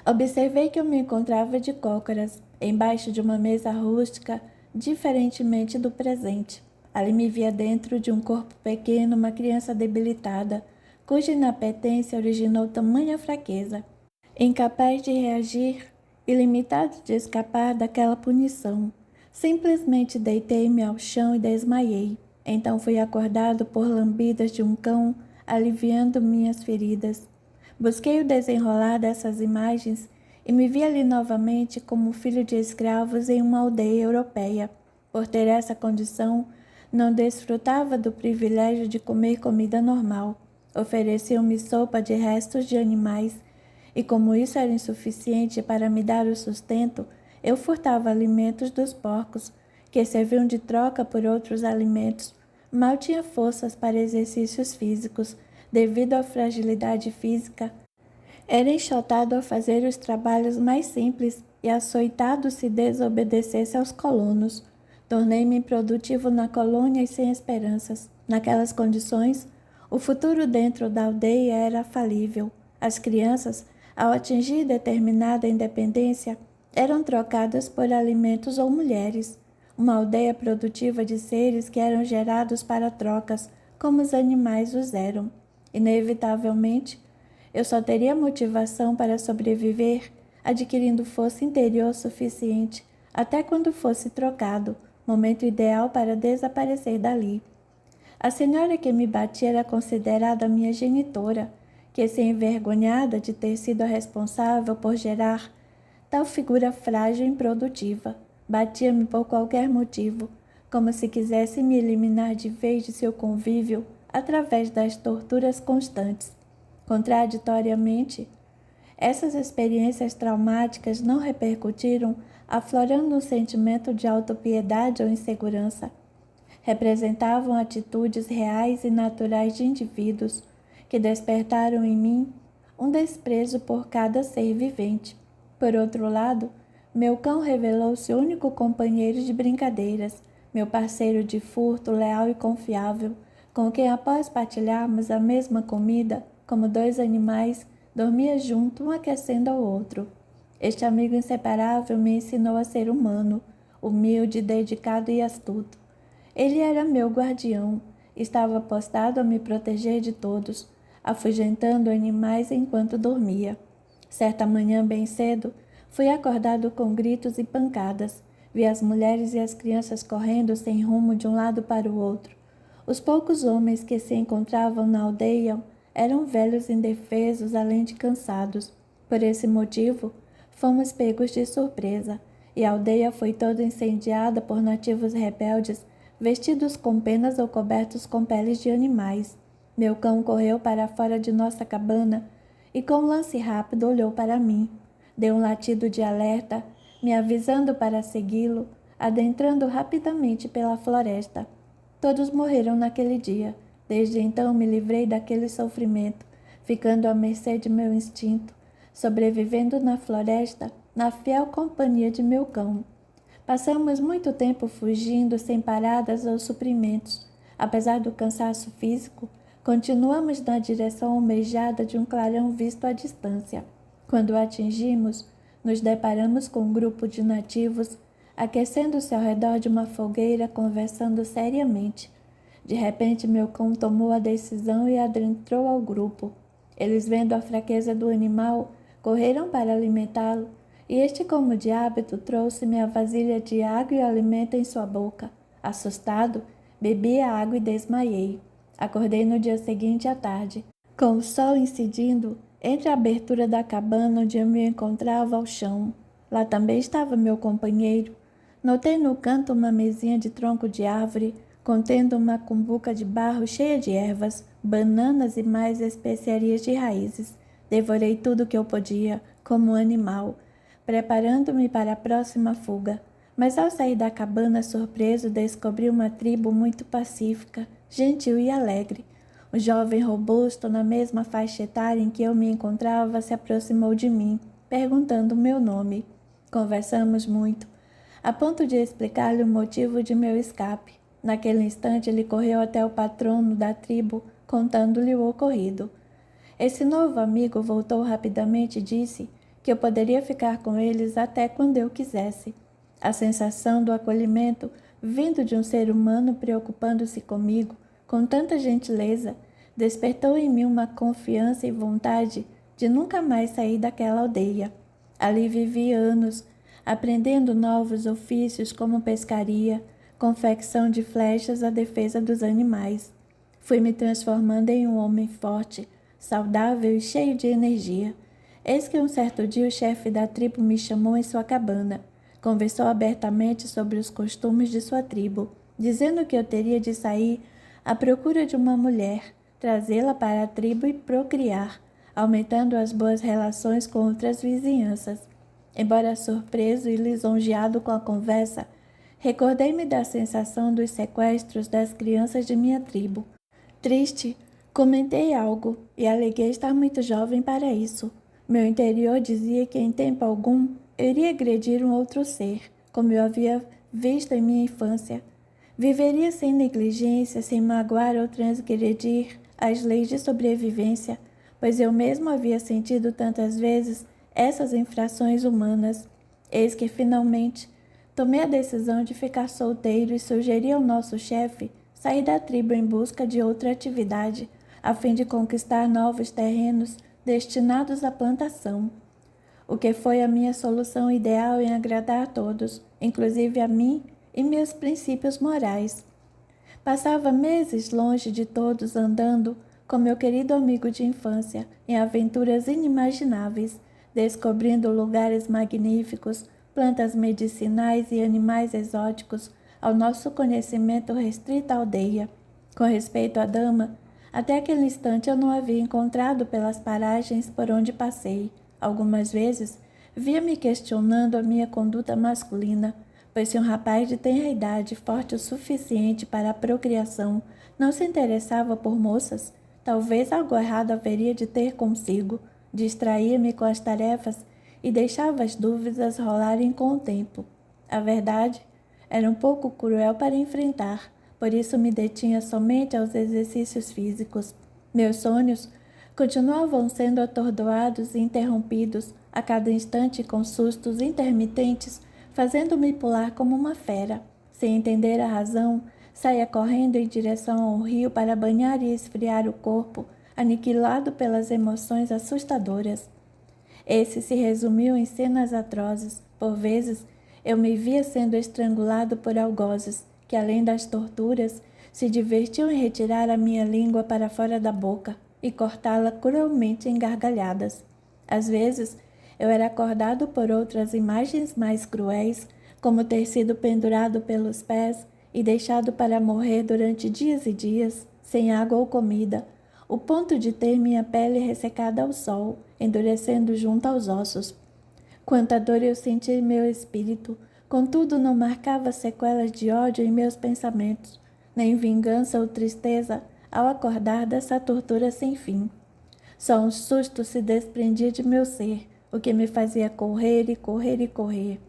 Observei que eu me encontrava de cócoras, embaixo de uma mesa rústica, diferentemente do presente. Ali me via dentro de um corpo pequeno uma criança debilitada, cuja inapetência originou tamanha fraqueza. Incapaz de reagir e limitado de escapar daquela punição, simplesmente deitei-me ao chão e desmaiei. Então fui acordado por lambidas de um cão, aliviando minhas feridas. Busquei o desenrolar dessas imagens e me vi ali novamente como filho de escravos em uma aldeia europeia. Por ter essa condição, não desfrutava do privilégio de comer comida normal. Ofereciam-me sopa de restos de animais, e como isso era insuficiente para me dar o sustento, eu furtava alimentos dos porcos, que serviam de troca por outros alimentos. Mal tinha forças para exercícios físicos, devido à fragilidade física. Era enxotado a fazer os trabalhos mais simples e açoitado se desobedecesse aos colonos. Tornei-me improdutivo na colônia e sem esperanças. Naquelas condições, o futuro dentro da aldeia era falível. As crianças, ao atingir determinada independência, eram trocadas por alimentos ou mulheres. Uma aldeia produtiva de seres que eram gerados para trocas, como os animais os eram. Inevitavelmente, eu só teria motivação para sobreviver adquirindo força interior suficiente até quando fosse trocado, momento ideal para desaparecer dali. A senhora que me batia era considerada minha genitora, que se envergonhada de ter sido a responsável por gerar tal figura frágil e improdutiva, batia-me por qualquer motivo, como se quisesse me eliminar de vez de seu convívio através das torturas constantes. Contraditoriamente, essas experiências traumáticas não repercutiram, aflorando um sentimento de autopiedade ou insegurança. Representavam atitudes reais e naturais de indivíduos que despertaram em mim um desprezo por cada ser vivente. Por outro lado, meu cão revelou-se o único companheiro de brincadeiras, meu parceiro de furto leal e confiável, com quem, após partilharmos a mesma comida, como dois animais, dormia junto, um aquecendo ao outro. Este amigo inseparável me ensinou a ser humano, humilde, dedicado e astuto. Ele era meu guardião, estava postado a me proteger de todos, afugentando animais enquanto dormia. Certa manhã, bem cedo, fui acordado com gritos e pancadas. Vi as mulheres e as crianças correndo sem rumo de um lado para o outro. Os poucos homens que se encontravam na aldeia eram velhos indefesos, além de cansados. Por esse motivo, fomos pegos de surpresa, e a aldeia foi toda incendiada por nativos rebeldes, vestidos com penas ou cobertos com peles de animais. Meu cão correu para fora de nossa cabana e, com um lance rápido, olhou para mim. Deu um latido de alerta, me avisando para segui-lo, adentrando rapidamente pela floresta. Todos morreram naquele dia. Desde então me livrei daquele sofrimento, ficando à mercê de meu instinto, sobrevivendo na floresta, na fiel companhia de meu cão. Passamos muito tempo fugindo sem paradas aos suprimentos. Apesar do cansaço físico, continuamos na direção almejada de um clarão visto à distância. Quando o atingimos, nos deparamos com um grupo de nativos aquecendo-se ao redor de uma fogueira, conversando seriamente. De repente, meu cão tomou a decisão e adentrou ao grupo. Eles, vendo a fraqueza do animal, correram para alimentá-lo, e este, como de hábito, trouxe-me a vasilha de água e alimento em sua boca. Assustado, bebi a água e desmaiei. Acordei no dia seguinte à tarde, com o sol incidindo entre a abertura da cabana onde eu me encontrava ao chão. Lá também estava meu companheiro. Notei no canto uma mesinha de tronco de árvore, contendo uma cumbuca de barro cheia de ervas, bananas e mais especiarias de raízes. Devorei tudo o que eu podia, como um animal, preparando-me para a próxima fuga. Mas ao sair da cabana, surpreso, descobri uma tribo muito pacífica, gentil e alegre. Um jovem robusto, na mesma faixa etária em que eu me encontrava, se aproximou de mim, perguntando meu nome. Conversamos muito, a ponto de explicar-lhe o motivo de meu escape. Naquele instante, ele correu até o patrono da tribo, contando-lhe o ocorrido. Esse novo amigo voltou rapidamente e disse que eu poderia ficar com eles até quando eu quisesse. A sensação do acolhimento, vindo de um ser humano preocupando-se comigo, com tanta gentileza, despertou em mim uma confiança e vontade de nunca mais sair daquela aldeia. Ali vivi anos, aprendendo novos ofícios como pescaria, confecção de flechas à defesa dos animais. Fui me transformando em um homem forte, saudável e cheio de energia. Eis que um certo dia o chefe da tribo me chamou em sua cabana. Conversou abertamente sobre os costumes de sua tribo, dizendo que eu teria de sair à procura de uma mulher, trazê-la para a tribo e procriar, aumentando as boas relações com outras vizinhanças. Embora surpreso e lisonjeado com a conversa, recordei-me da sensação dos sequestros das crianças de minha tribo. Triste, comentei algo e aleguei estar muito jovem para isso. Meu interior dizia que em tempo algum eu iria agredir um outro ser, como eu havia visto em minha infância. Viveria sem negligência, sem magoar ou transgredir as leis de sobrevivência, pois eu mesmo havia sentido tantas vezes essas infrações humanas. Eis que, finalmente, tomei a decisão de ficar solteiro e sugeri ao nosso chefe sair da tribo em busca de outra atividade, a fim de conquistar novos terrenos destinados à plantação, o que foi a minha solução ideal em agradar a todos, inclusive a mim e meus princípios morais. Passava meses longe de todos, andando com meu querido amigo de infância, em aventuras inimagináveis, descobrindo lugares magníficos, plantas medicinais e animais exóticos ao nosso conhecimento restrito à aldeia. Com respeito à dama, até aquele instante eu não a havia encontrado pelas paragens por onde passei. Algumas vezes via-me questionando a minha conduta masculina, pois se um rapaz de tenra idade, forte o suficiente para a procriação, não se interessava por moças, talvez algo errado haveria de ter consigo. Distraía-me com as tarefas e deixava as dúvidas rolarem com o tempo. A verdade era um pouco cruel para enfrentar, por isso me detinha somente aos exercícios físicos. Meus sonhos continuavam sendo atordoados e interrompidos a cada instante com sustos intermitentes, fazendo-me pular como uma fera. Sem entender a razão, saía correndo em direção ao rio para banhar e esfriar o corpo, aniquilado pelas emoções assustadoras. Esse se resumiu em cenas atrozes. Por vezes, eu me via sendo estrangulado por algozes, que, além das torturas, se divertiam em retirar a minha língua para fora da boca e cortá-la cruelmente em gargalhadas. Às vezes, eu era acordado por outras imagens mais cruéis, como ter sido pendurado pelos pés e deixado para morrer durante dias e dias, sem água ou comida, o ponto de ter minha pele ressecada ao sol, endurecendo junto aos ossos. Quanta dor eu senti em meu espírito, contudo não marcava sequelas de ódio em meus pensamentos, nem vingança ou tristeza ao acordar dessa tortura sem fim. Só um susto se desprendia de meu ser, o que me fazia correr e correr e correr.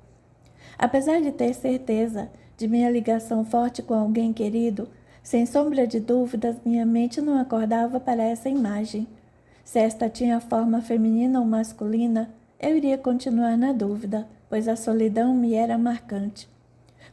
Apesar de ter certeza de minha ligação forte com alguém querido, sem sombra de dúvidas, minha mente não acordava para essa imagem. Se esta tinha forma feminina ou masculina, eu iria continuar na dúvida, pois a solidão me era marcante.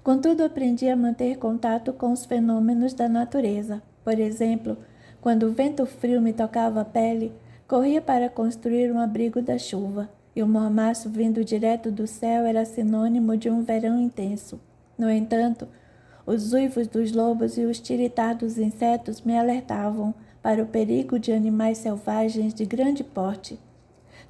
Contudo, aprendi a manter contato com os fenômenos da natureza. Por exemplo, quando o vento frio me tocava a pele, corria para construir um abrigo da chuva, e o mormaço vindo direto do céu era sinônimo de um verão intenso. No entanto, os uivos dos lobos e os tiritar dos insetos me alertavam para o perigo de animais selvagens de grande porte.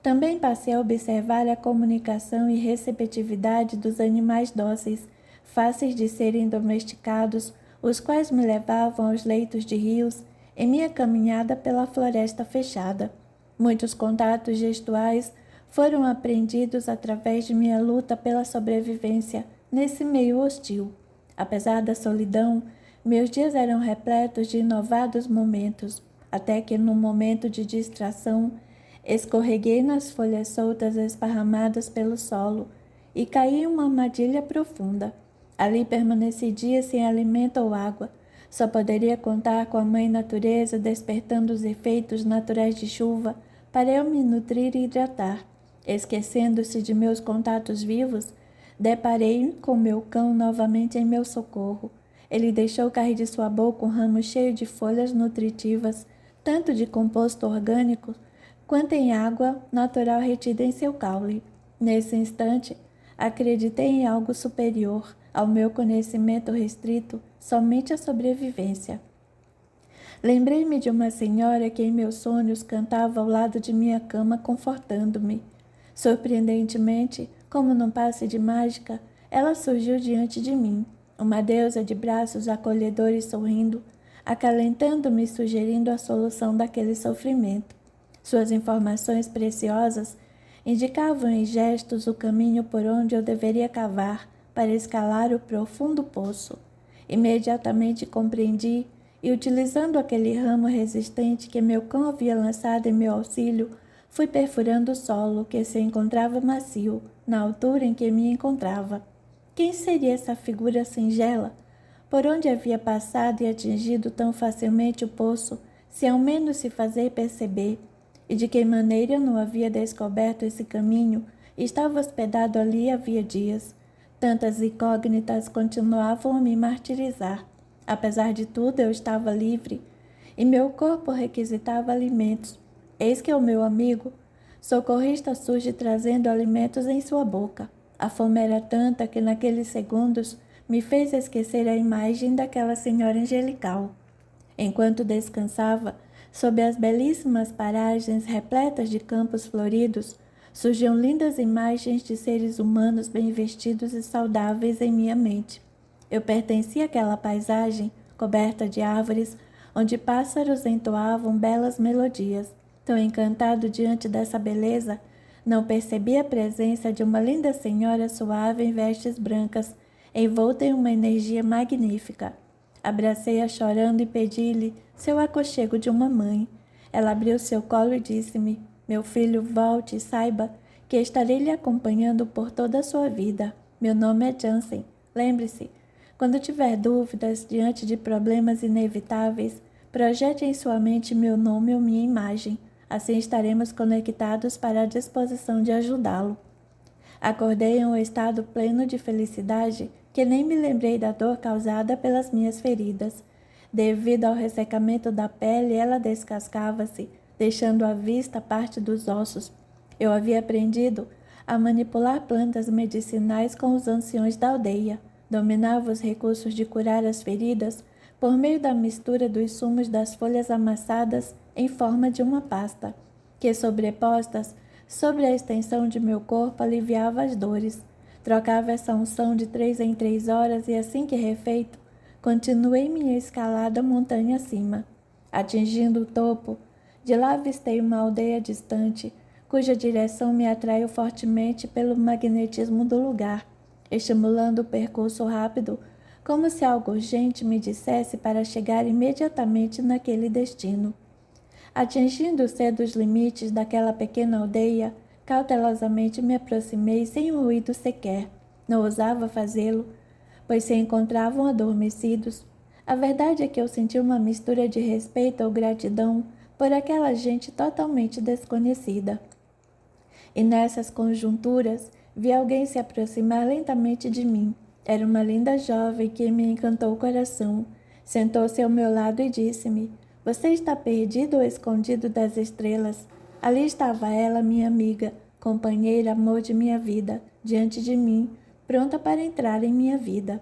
Também passei a observar a comunicação e receptividade dos animais dóceis, fáceis de serem domesticados, os quais me levavam aos leitos de rios em minha caminhada pela floresta fechada. Muitos contatos gestuais foram aprendidos através de minha luta pela sobrevivência nesse meio hostil. Apesar da solidão, meus dias eram repletos de inovados momentos, até que num momento de distração, escorreguei nas folhas soltas esparramadas pelo solo e caí em uma armadilha profunda. Ali permaneci dias sem alimento ou água. Só poderia contar com a mãe natureza despertando os efeitos naturais de chuva para eu me nutrir e hidratar. Esquecendo-se de meus contatos vivos, deparei com meu cão novamente em meu socorro. Ele deixou cair de sua boca um ramo cheio de folhas nutritivas, tanto de composto orgânico, quanto em água natural retida em seu caule. Nesse instante, acreditei em algo superior ao meu conhecimento restrito somente à sobrevivência. Lembrei-me de uma senhora que em meus sonhos cantava ao lado de minha cama, confortando-me. Surpreendentemente, como num passe de mágica, ela surgiu diante de mim, uma deusa de braços acolhedores sorrindo, acalentando-me e sugerindo a solução daquele sofrimento. Suas informações preciosas indicavam em gestos o caminho por onde eu deveria cavar para escalar o profundo poço. Imediatamente compreendi e, utilizando aquele ramo resistente que meu cão havia lançado em meu auxílio, fui perfurando o solo, que se encontrava macio, na altura em que me encontrava. Quem seria essa figura singela? Por onde havia passado e atingido tão facilmente o poço, sem ao menos se fazer perceber? E de que maneira eu não havia descoberto esse caminho e estava hospedado ali havia dias? Tantas incógnitas continuavam a me martirizar. Apesar de tudo, eu estava livre, e meu corpo requisitava alimentos. Eis que o meu amigo, socorrista, surge trazendo alimentos em sua boca. A fome era tanta que naqueles segundos me fez esquecer a imagem daquela senhora angelical. Enquanto descansava, sob as belíssimas paragens repletas de campos floridos, surgiam lindas imagens de seres humanos bem vestidos e saudáveis em minha mente. Eu pertencia àquela paisagem coberta de árvores, onde pássaros entoavam belas melodias. Tão encantado diante dessa beleza, não percebi a presença de uma linda senhora suave em vestes brancas, envolta em uma energia magnífica. Abracei-a chorando e pedi-lhe seu aconchego de uma mãe. Ela abriu seu colo e disse-me: meu filho, volte e saiba que estarei lhe acompanhando por toda a sua vida. Meu nome é Jansen. Lembre-se, quando tiver dúvidas diante de problemas inevitáveis, projete em sua mente meu nome ou minha imagem. Assim estaremos conectados para a disposição de ajudá-lo. Acordei em um estado pleno de felicidade que nem me lembrei da dor causada pelas minhas feridas. Devido ao ressecamento da pele, ela descascava-se, deixando à vista parte dos ossos. Eu havia aprendido a manipular plantas medicinais com os anciões da aldeia. Dominava os recursos de curar as feridas por meio da mistura dos sumos das folhas amassadas em forma de uma pasta, que, sobrepostas sobre a extensão de meu corpo, aliviava as dores. Trocava essa unção de 3 em 3 horas e, assim que refeito, continuei minha escalada montanha acima. Atingindo o topo, de lá avistei uma aldeia distante, cuja direção me atraiu fortemente pelo magnetismo do lugar, estimulando o percurso rápido, como se algo urgente me dissesse para chegar imediatamente naquele destino. Atingindo cedo os limites daquela pequena aldeia, cautelosamente me aproximei sem um ruído sequer. Não ousava fazê-lo, pois se encontravam adormecidos. A verdade é que eu senti uma mistura de respeito ou gratidão por aquela gente totalmente desconhecida. E nessas conjunturas, vi alguém se aproximar lentamente de mim. Era uma linda jovem que me encantou o coração. Sentou-se ao meu lado e disse-me: "Você está perdido ou escondido das estrelas?" Ali estava ela, minha amiga, companheira, amor de minha vida, diante de mim, pronta para entrar em minha vida.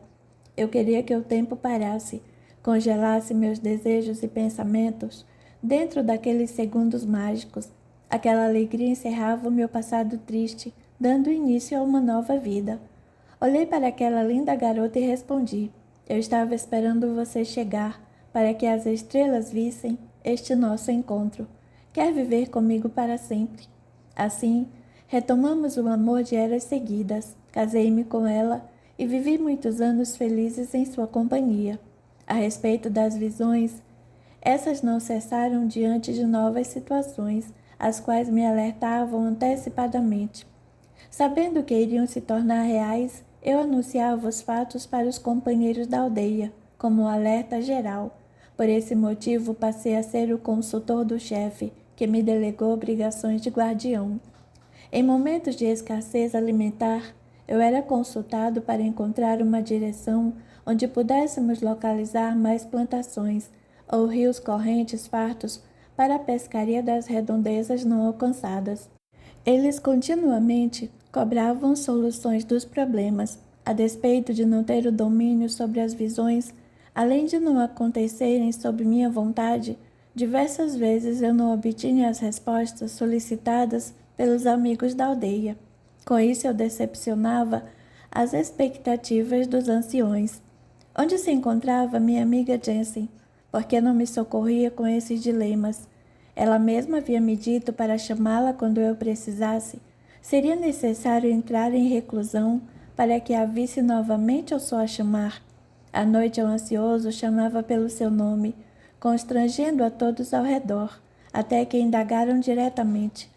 Eu queria que o tempo parasse, congelasse meus desejos e pensamentos dentro daqueles segundos mágicos. Aquela alegria encerrava o meu passado triste, dando início a uma nova vida. Olhei para aquela linda garota e respondi: "Eu estava esperando você chegar, para que as estrelas vissem este nosso encontro. Quer viver comigo para sempre?" Assim, retomamos o amor de eras seguidas. Casei-me com ela e vivi muitos anos felizes em sua companhia. A respeito das visões, essas não cessaram diante de novas situações, as quais me alertavam antecipadamente. Sabendo que iriam se tornar reais, eu anunciava os fatos para os companheiros da aldeia, como um alerta geral. Por esse motivo, passei a ser o consultor do chefe, que me delegou obrigações de guardião. Em momentos de escassez alimentar, eu era consultado para encontrar uma direção onde pudéssemos localizar mais plantações ou rios correntes fartos para a pescaria das redondezas não alcançadas. Eles continuamente cobravam soluções dos problemas, a despeito de não ter o domínio sobre as visões, além de não acontecerem sob minha vontade. Diversas vezes eu não obtinha as respostas solicitadas pelos amigos da aldeia. Com isso eu decepcionava as expectativas dos anciões. Onde se encontrava minha amiga Jensen? Por que não me socorria com esses dilemas? Ela mesma havia me dito para chamá-la quando eu precisasse. Seria necessário entrar em reclusão para que a visse novamente ou só a chamar? À noite o ansioso chamava pelo seu nome, constrangendo a todos ao redor, até que indagaram diretamente.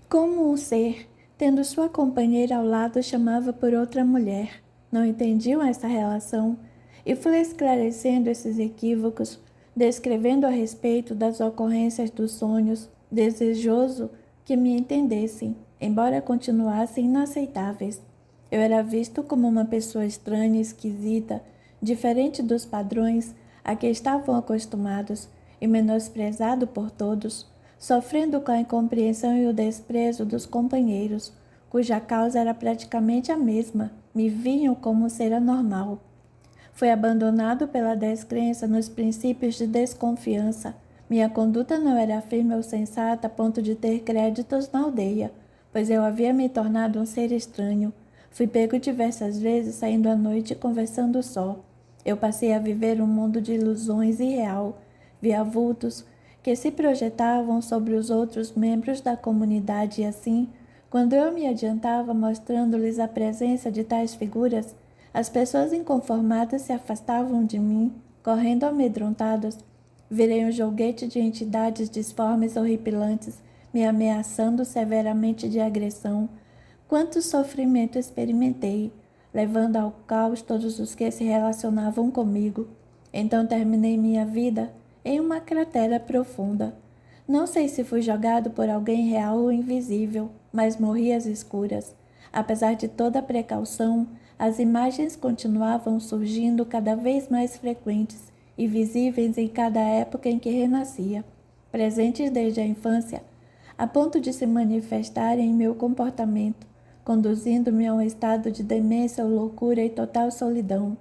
Como um ser, tendo sua companheira ao lado, chamava por outra mulher? Não entendiam essa relação? E fui esclarecendo esses equívocos, descrevendo a respeito das ocorrências dos sonhos, desejoso que me entendessem, embora continuassem inaceitáveis. Eu era visto como uma pessoa estranha, esquisita, diferente dos padrões a que estavam acostumados e menosprezado por todos, sofrendo com a incompreensão e o desprezo dos companheiros, cuja causa era praticamente a mesma, me viam como um ser anormal. Fui abandonado pela descrença nos princípios de desconfiança. Minha conduta não era firme ou sensata a ponto de ter créditos na aldeia, pois eu havia me tornado um ser estranho. Fui pego diversas vezes saindo à noite e conversando só. Eu passei a viver um mundo de ilusões irreal. Via vultos que se projetavam sobre os outros membros da comunidade e assim, quando eu me adiantava mostrando-lhes a presença de tais figuras, as pessoas inconformadas se afastavam de mim, correndo amedrontadas. Virei um joguete de entidades disformes horripilantes, me ameaçando severamente de agressão. Quanto sofrimento experimentei, levando ao caos todos os que se relacionavam comigo. Então terminei minha vida em uma cratera profunda. Não sei se fui jogado por alguém real ou invisível, mas morri às escuras. Apesar de toda a precaução, as imagens continuavam surgindo cada vez mais frequentes e visíveis em cada época em que renascia, presentes desde a infância, a ponto de se manifestarem em meu comportamento, conduzindo-me a um estado de demência ou loucura e total solidão.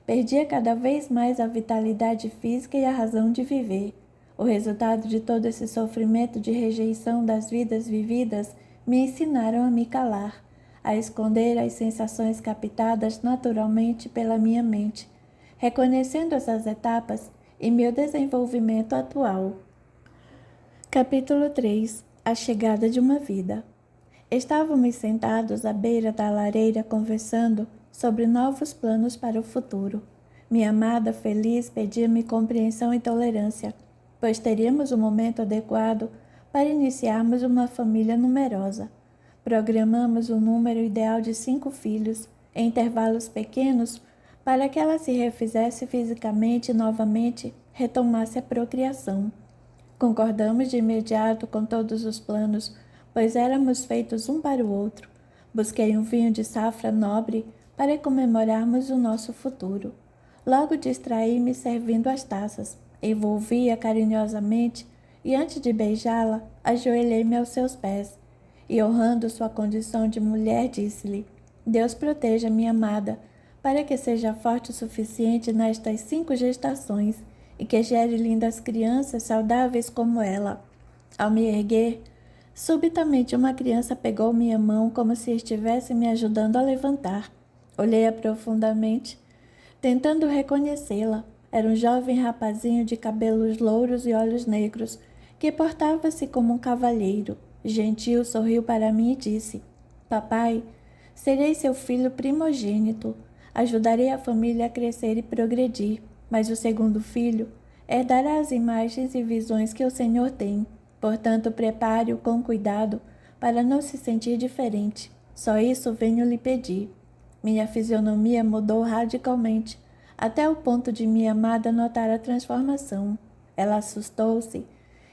Perdia cada vez mais a vitalidade física e a razão de viver. O resultado de todo esse sofrimento de rejeição das vidas vividas me ensinaram a me calar, a esconder as sensações captadas naturalmente pela minha mente, reconhecendo essas etapas em meu desenvolvimento atual. Capítulo 3. A chegada de uma vida. Estávamos sentados à beira da lareira conversando sobre novos planos para o futuro. Minha amada feliz pedia-me compreensão e tolerância, pois teríamos o momento adequado para iniciarmos uma família numerosa. Programamos um número ideal de 5 filhos em intervalos pequenos, para que ela se refizesse fisicamente e novamente retomasse a procriação. Concordamos de imediato com todos os planos, pois éramos feitos um para o outro. Busquei um vinho de safra nobre para comemorarmos o nosso futuro. Logo distraí-me servindo as taças, envolvi-a carinhosamente e, antes de beijá-la, ajoelhei-me aos seus pés. E, honrando sua condição de mulher, disse-lhe: Deus proteja minha amada, para que seja forte o suficiente nestas 5 gestações e que gere lindas crianças saudáveis como ela. Ao me erguer, subitamente uma criança pegou minha mão como se estivesse me ajudando a levantar. Olhei-a profundamente, tentando reconhecê-la. Era um jovem rapazinho de cabelos louros e olhos negros, que portava-se como um cavalheiro. Gentil sorriu para mim e disse: Papai, serei seu filho primogênito. Ajudarei a família a crescer e progredir, mas o segundo filho herdará as imagens e visões que o Senhor tem. Portanto, prepare-o com cuidado para não se sentir diferente. Só isso venho lhe pedir. Minha fisionomia mudou radicalmente, até o ponto de minha amada notar a transformação. Ela assustou-se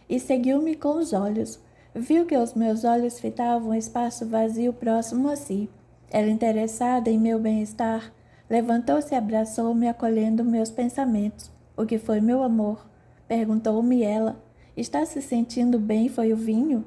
e seguiu-me com os olhos. Viu que os meus olhos fitavam um espaço vazio próximo a si. Ela, interessada em meu bem-estar, levantou-se e abraçou-me, acolhendo meus pensamentos. O que foi, meu amor? Perguntou-me ela. Está se sentindo bem? Foi o vinho?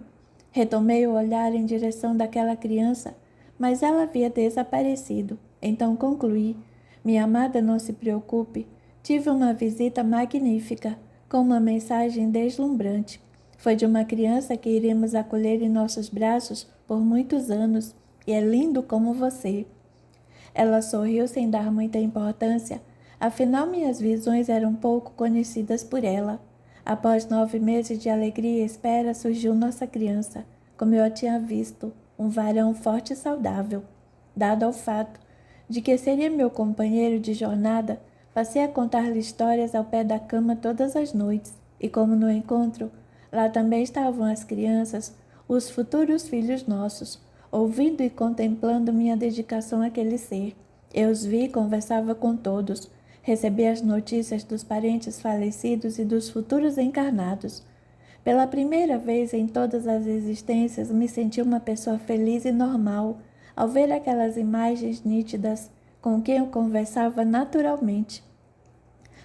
Retomei o olhar em direção daquela criança, mas ela havia desaparecido. Então concluí: minha amada, não se preocupe. Tive uma visita magnífica, com uma mensagem deslumbrante. Foi de uma criança que iremos acolher em nossos braços por muitos anos, e é lindo como você. Ela sorriu sem dar muita importância, afinal minhas visões eram pouco conhecidas por ela. Após 9 meses de alegria e espera, surgiu nossa criança, como eu a tinha visto, um varão forte e saudável. Dado ao fato de que seria meu companheiro de jornada, passei a contar-lhe histórias ao pé da cama todas as noites, e como no encontro, lá também estavam as crianças, os futuros filhos nossos, ouvindo e contemplando minha dedicação àquele ser. Eu os vi e conversava com todos. Recebi as notícias dos parentes falecidos e dos futuros encarnados. Pela primeira vez em todas as existências, me senti uma pessoa feliz e normal, ao ver aquelas imagens nítidas com quem eu conversava naturalmente.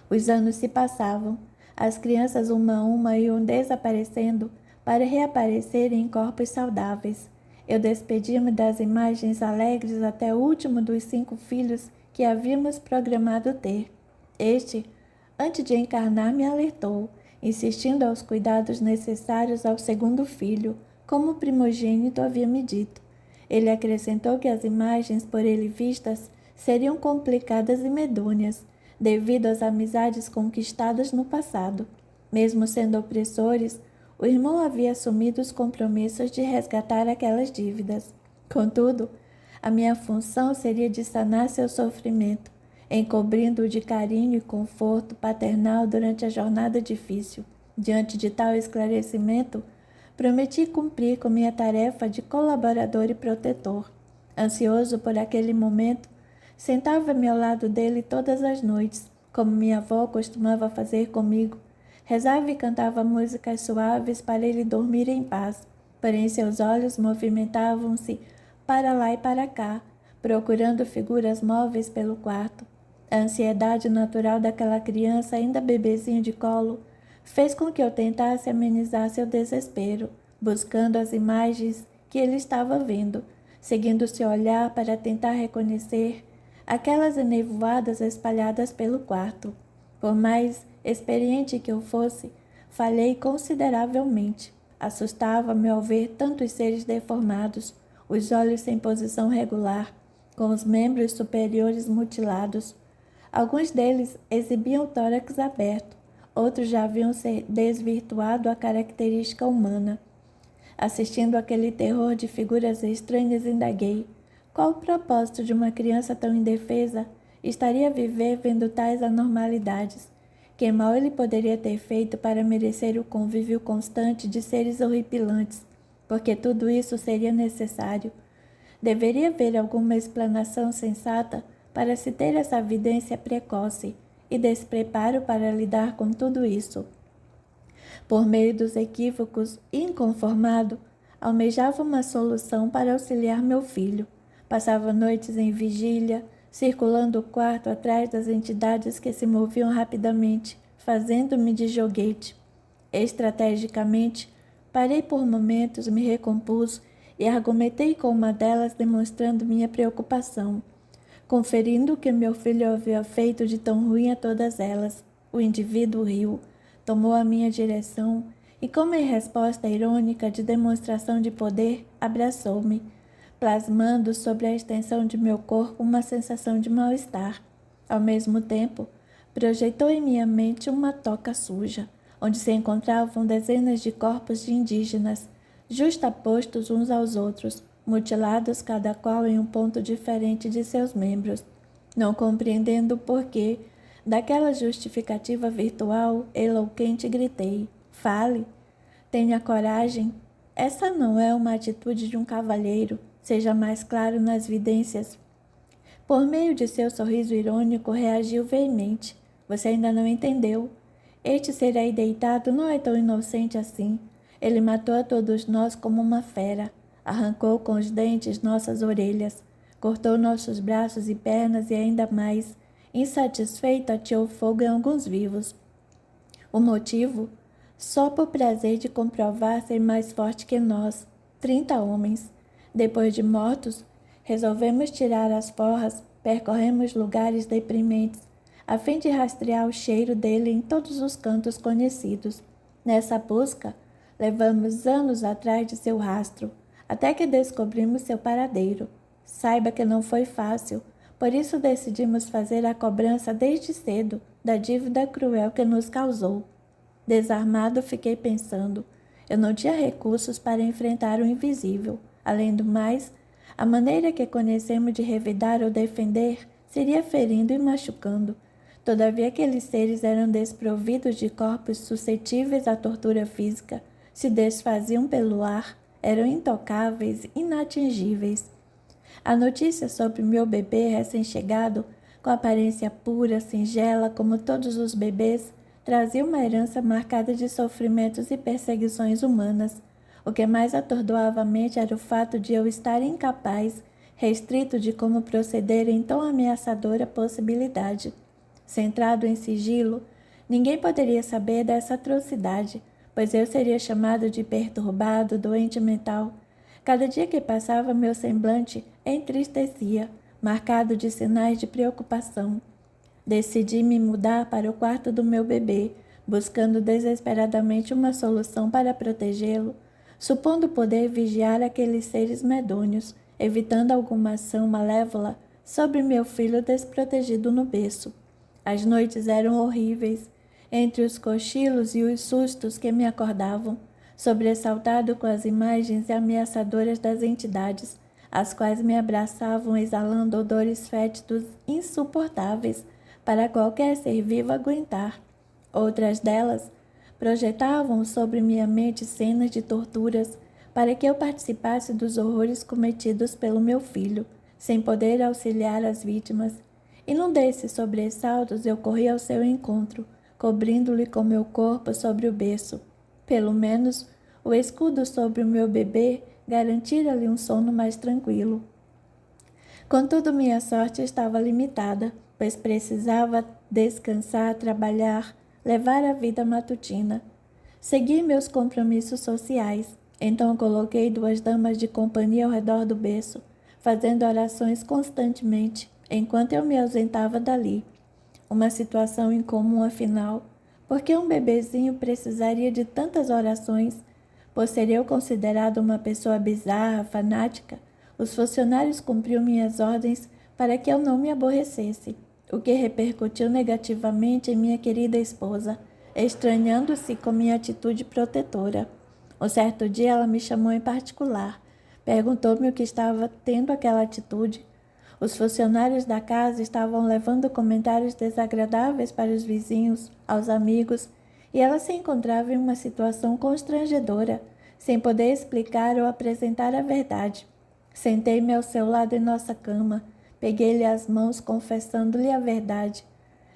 Os anos se passavam. As crianças, uma a uma, iam desaparecendo para reaparecerem em corpos saudáveis. Eu despedi-me das imagens alegres até o último dos 5 filhos que havíamos programado ter. Este, antes de encarnar, me alertou, insistindo aos cuidados necessários ao segundo filho, como o primogênito havia me dito. Ele acrescentou que as imagens por ele vistas seriam complicadas e medonhas, devido às amizades conquistadas no passado. Mesmo sendo opressores, o irmão havia assumido os compromissos de resgatar aquelas dívidas. Contudo, a minha função seria de sanar seu sofrimento, encobrindo-o de carinho e conforto paternal durante a jornada difícil. Diante de tal esclarecimento, prometi cumprir com minha tarefa de colaborador e protetor. Ansioso por aquele momento, sentava-me ao lado dele todas as noites, como minha avó costumava fazer comigo. Rezava e cantava músicas suaves para ele dormir em paz, porém seus olhos movimentavam-se para lá e para cá, procurando figuras móveis pelo quarto. A ansiedade natural daquela criança, ainda bebezinho de colo, fez com que eu tentasse amenizar seu desespero, buscando as imagens que ele estava vendo, seguindo seu olhar para tentar reconhecer aquelas enevoadas espalhadas pelo quarto. Por mais experiente que eu fosse, falhei consideravelmente. Assustava-me ao ver tantos seres deformados, os olhos sem posição regular, com os membros superiores mutilados. Alguns deles exibiam o tórax aberto, outros já haviam se desvirtuado a característica humana. Assistindo àquele terror de figuras estranhas, indaguei: qual o propósito de uma criança tão indefesa estaria a viver vendo tais anormalidades? Que mal ele poderia ter feito para merecer o convívio constante de seres horripilantes? Porque tudo isso seria necessário. Deveria haver alguma explanação sensata para se ter essa evidência precoce e despreparo para lidar com tudo isso. Por meio dos equívocos, inconformado, almejava uma solução para auxiliar meu filho. Passava noites em vigília, circulando o quarto atrás das entidades que se moviam rapidamente, fazendo-me de joguete. Estrategicamente, parei por momentos, me recompus e argumentei com uma delas, demonstrando minha preocupação. Conferindo o que meu filho havia feito de tão ruim a todas elas, o indivíduo riu, tomou a minha direção e, como em resposta irônica de demonstração de poder, abraçou-me, plasmando sobre a extensão de meu corpo uma sensação de mal-estar. Ao mesmo tempo, projetou em minha mente uma toca suja, onde se encontravam dezenas de corpos de indígenas, justapostos uns aos outros, mutilados cada qual em um ponto diferente de seus membros. Não compreendendo o porquê daquela justificativa virtual, eloquente, gritei: "Fale! Tenha coragem! Essa não é uma atitude de um cavalheiro. Seja mais claro nas vidências." Por meio de seu sorriso irônico, reagiu veemente: "Você ainda não entendeu. Este ser aí deitado não é tão inocente assim. Ele matou a todos nós como uma fera. Arrancou com os dentes nossas orelhas, cortou nossos braços e pernas e ainda mais, insatisfeito, ateou fogo em alguns vivos. O motivo? Só por prazer de comprovar ser mais forte que nós, 30 homens. Depois de mortos, resolvemos tirar as forras, percorremos lugares deprimentes, a fim de rastrear o cheiro dele em todos os cantos conhecidos. Nessa busca, levamos anos atrás de seu rastro, até que descobrimos seu paradeiro. Saiba que não foi fácil, por isso decidimos fazer a cobrança desde cedo da dívida cruel que nos causou." Desarmado, fiquei pensando. Eu não tinha recursos para enfrentar o invisível. Além do mais, a maneira que conhecemos de revidar ou defender seria ferindo e machucando. Todavia, aqueles seres eram desprovidos de corpos suscetíveis à tortura física, se desfaziam pelo ar, eram intocáveis, inatingíveis. A notícia sobre meu bebê recém-chegado, com aparência pura, singela, como todos os bebês, trazia uma herança marcada de sofrimentos e perseguições humanas. O que mais atordoava a mente era o fato de eu estar incapaz, restrito de como proceder em tão ameaçadora possibilidade. Centrado em sigilo, ninguém poderia saber dessa atrocidade, pois eu seria chamado de perturbado, doente mental. Cada dia que passava, meu semblante entristecia, marcado de sinais de preocupação. Decidi me mudar para o quarto do meu bebê, buscando desesperadamente uma solução para protegê-lo, supondo poder vigiar aqueles seres medonhos, evitando alguma ação malévola sobre meu filho desprotegido no berço. As noites eram horríveis. Entre os cochilos e os sustos que me acordavam, sobressaltado com as imagens ameaçadoras das entidades, as quais me abraçavam exalando odores fétidos insuportáveis para qualquer ser vivo aguentar. Outras delas projetavam sobre minha mente cenas de torturas para que eu participasse dos horrores cometidos pelo meu filho, sem poder auxiliar as vítimas. E num desses sobressaltos eu corri ao seu encontro, cobrindo-lhe com meu corpo sobre o berço. Pelo menos, o escudo sobre o meu bebê garantira-lhe um sono mais tranquilo. Contudo, minha sorte estava limitada, pois precisava descansar, trabalhar, levar a vida matutina. Segui meus compromissos sociais. Então coloquei 2 damas de companhia ao redor do berço, fazendo orações constantemente, enquanto eu me ausentava dali. Uma situação incomum, afinal, porque um bebezinho precisaria de tantas orações? Por ser eu considerado uma pessoa bizarra, fanática, os funcionários cumpriam minhas ordens para que eu não me aborrecesse, o que repercutiu negativamente em minha querida esposa, estranhando-se com minha atitude protetora. Um certo dia ela me chamou em particular, perguntou-me o que estava tendo aquela atitude. Os funcionários da casa estavam levando comentários desagradáveis para os vizinhos, aos amigos, e ela se encontrava em uma situação constrangedora, sem poder explicar ou apresentar a verdade. Sentei-me ao seu lado em nossa cama, peguei-lhe as mãos, confessando-lhe a verdade.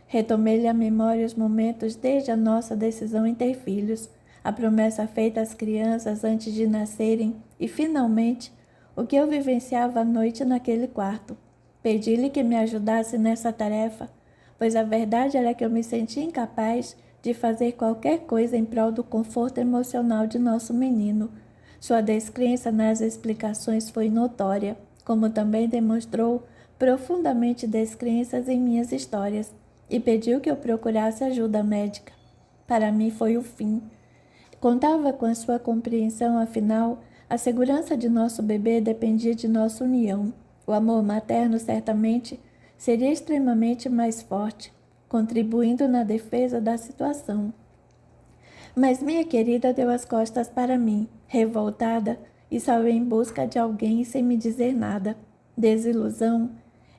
Retomei-lhe à memória os momentos desde a nossa decisão em ter filhos, a promessa feita às crianças antes de nascerem e, finalmente, o que eu vivenciava à noite naquele quarto. Pedi-lhe que me ajudasse nessa tarefa, pois a verdade era que eu me sentia incapaz de fazer qualquer coisa em prol do conforto emocional de nosso menino. Sua descrença nas explicações foi notória, como também demonstrou profundamente descrenças em minhas histórias, e pediu que eu procurasse ajuda médica. Para mim foi o fim. Contava com a sua compreensão, afinal, a segurança de nosso bebê dependia de nossa união. O amor materno certamente seria extremamente mais forte, contribuindo na defesa da situação. Mas minha querida deu as costas para mim, revoltada, e saiu em busca de alguém sem me dizer nada. Desilusão.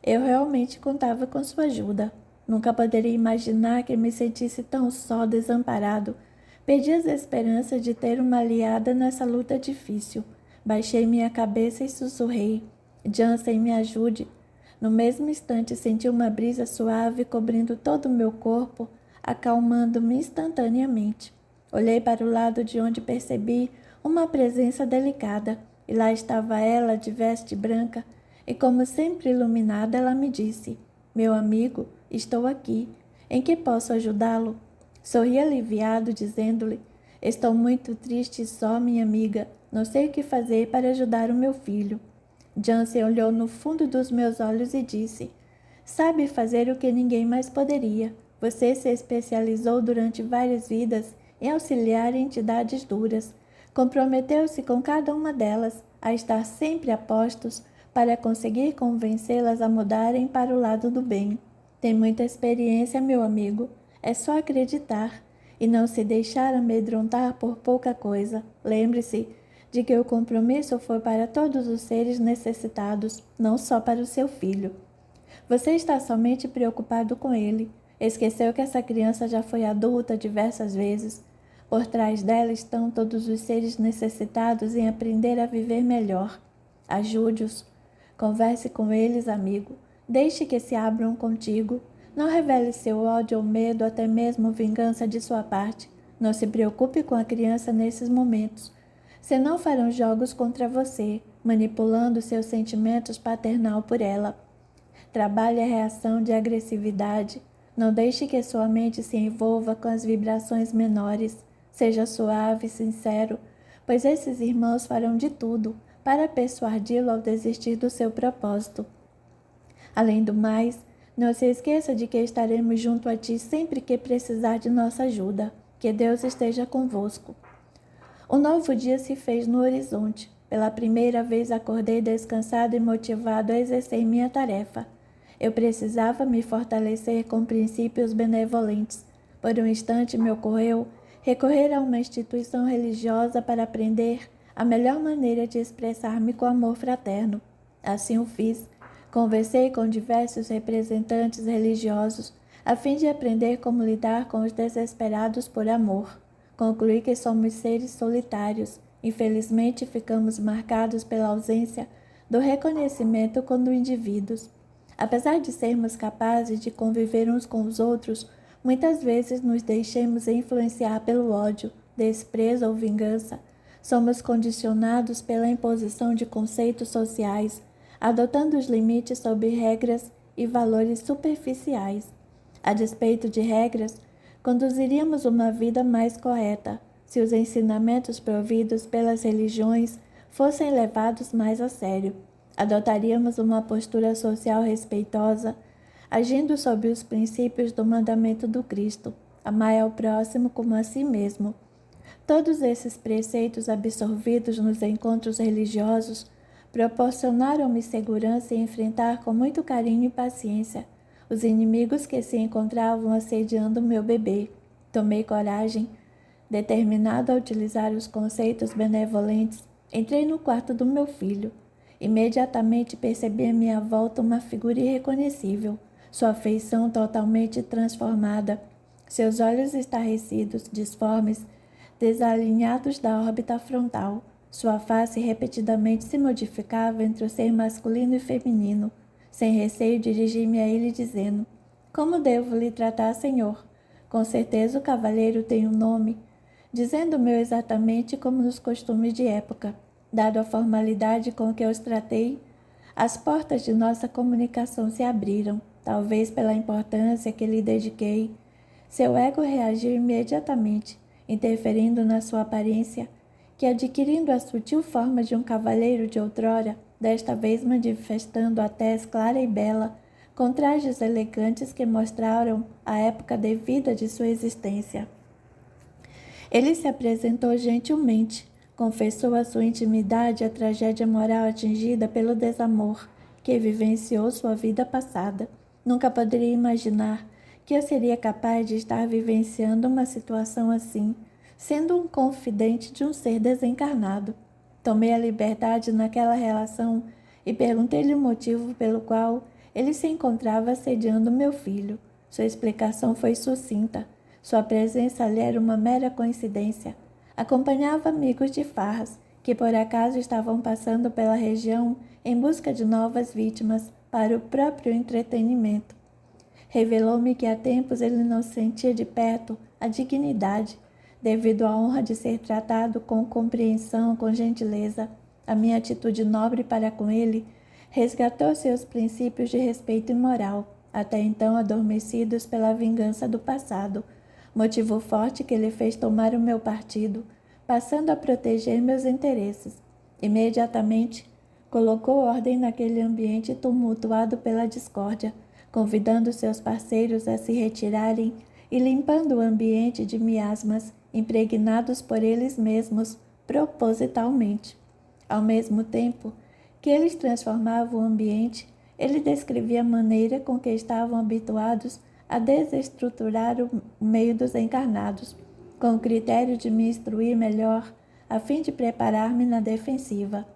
Eu realmente contava com sua ajuda. Nunca poderia imaginar que me sentisse tão só, desamparado. Perdi as esperanças de ter uma aliada nessa luta difícil. Baixei minha cabeça e sussurrei: Jansen, me ajude. No mesmo instante senti uma brisa suave cobrindo todo o meu corpo, acalmando-me instantaneamente. Olhei para o lado de onde percebi uma presença delicada, e lá estava ela de veste branca, e como sempre iluminada, ela me disse: Meu amigo, estou aqui. Em que posso ajudá-lo? Sorri aliviado, dizendo-lhe: Estou muito triste e só, minha amiga. Não sei o que fazer para ajudar o meu filho. Jansen olhou no fundo dos meus olhos e disse: Sabe fazer o que ninguém mais poderia. Você se especializou durante várias vidas em auxiliar entidades duras. Comprometeu-se com cada uma delas a estar sempre a postos para conseguir convencê-las a mudarem para o lado do bem. Tem muita experiência, meu amigo. É só acreditar e não se deixar amedrontar por pouca coisa. Lembre-se de que o compromisso foi para todos os seres necessitados, não só para o seu filho. Você está somente preocupado com ele. Esqueceu que essa criança já foi adulta diversas vezes. Por trás dela estão todos os seres necessitados em aprender a viver melhor. Ajude-os. Converse com eles, amigo. Deixe que se abram contigo. Não revele seu ódio ou medo, até mesmo vingança de sua parte. Não se preocupe com a criança nesses momentos. Senão farão jogos contra você, manipulando seus sentimentos paternal por ela. Trabalhe a reação de agressividade. Não deixe que sua mente se envolva com as vibrações menores. Seja suave e sincero, pois esses irmãos farão de tudo para persuadi-lo ao desistir do seu propósito. Além do mais, não se esqueça de que estaremos junto a ti sempre que precisar de nossa ajuda. Que Deus esteja convosco. Um novo dia se fez no horizonte. Pela primeira vez acordei descansado e motivado a exercer minha tarefa. Eu precisava me fortalecer com princípios benevolentes. Por um instante me ocorreu recorrer a uma instituição religiosa para aprender a melhor maneira de expressar-me com amor fraterno. Assim o fiz. Conversei com diversos representantes religiosos a fim de aprender como lidar com os desesperados por amor. Concluí que somos seres solitários. Infelizmente, ficamos marcados pela ausência do reconhecimento como indivíduos. Apesar de sermos capazes de conviver uns com os outros, muitas vezes nos deixamos influenciar pelo ódio, desprezo ou vingança. Somos condicionados pela imposição de conceitos sociais, adotando os limites sob regras e valores superficiais. A despeito de regras, conduziríamos uma vida mais correta se os ensinamentos providos pelas religiões fossem levados mais a sério. Adotaríamos uma postura social respeitosa, agindo sob os princípios do mandamento do Cristo: amai ao próximo como a si mesmo. Todos esses preceitos absorvidos nos encontros religiosos proporcionaram-me segurança em enfrentar com muito carinho e paciência os inimigos que se encontravam assediando meu bebê. Tomei coragem. Determinado a utilizar os conceitos benevolentes, entrei no quarto do meu filho. Imediatamente percebi à minha volta uma figura irreconhecível, sua feição totalmente transformada, seus olhos estarrecidos, disformes, desalinhados da órbita frontal, Sua face repetidamente se modificava entre o ser masculino e feminino. Sem receio, dirigi-me a ele, dizendo: Como devo lhe tratar, senhor? Com certeza o cavalheiro tem um nome. Dizendo-me exatamente como nos costumes de época. Dado a formalidade com que os tratei, as portas de nossa comunicação se abriram, talvez pela importância que lhe dediquei. Seu ego reagiu imediatamente, interferindo na sua aparência, que, adquirindo a sutil forma de um cavalheiro de outrora, desta vez manifestando a tez clara e bela, com trajes elegantes que mostraram a época devida de sua existência. Ele se apresentou gentilmente, confessou a sua intimidade a tragédia moral atingida pelo desamor que vivenciou sua vida passada. Nunca poderia imaginar que eu seria capaz de estar vivenciando uma situação assim, sendo um confidente de um ser desencarnado. Tomei a liberdade naquela relação e perguntei-lhe o motivo pelo qual ele se encontrava assediando meu filho. Sua explicação foi sucinta. Sua presença ali era uma mera coincidência. Acompanhava amigos de farras, que por acaso estavam passando pela região em busca de novas vítimas para o próprio entretenimento. Revelou-me que há tempos ele não sentia de perto a dignidade, devido à honra de ser tratado com compreensão, com gentileza. A minha atitude nobre para com ele resgatou seus princípios de respeito e moral, até então adormecidos pela vingança do passado, motivo forte que lhe fez tomar o meu partido, passando a proteger meus interesses. Imediatamente, colocou ordem naquele ambiente tumultuado pela discórdia, convidando seus parceiros a se retirarem e limpando o ambiente de miasmas impregnados por eles mesmos propositalmente. Ao mesmo tempo que eles transformavam o ambiente, ele descrevia a maneira com que estavam habituados a desestruturar o meio dos encarnados, com o critério de me instruir melhor, a fim de preparar-me na defensiva.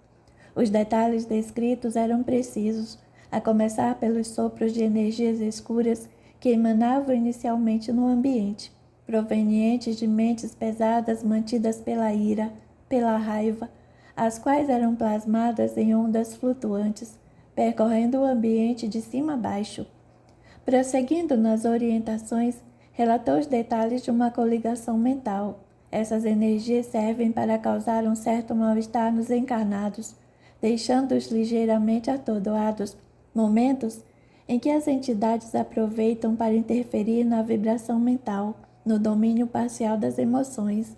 Os detalhes descritos eram precisos, a começar pelos sopros de energias escuras que emanavam inicialmente no ambiente, provenientes de mentes pesadas mantidas pela ira, pela raiva, as quais eram plasmadas em ondas flutuantes, percorrendo o ambiente de cima a baixo. Prosseguindo nas orientações, relatou os detalhes de uma coligação mental. Essas energias servem para causar um certo mal-estar nos encarnados, deixando-os ligeiramente atordoados, momentos em que as entidades aproveitam para interferir na vibração mental, no domínio parcial das emoções,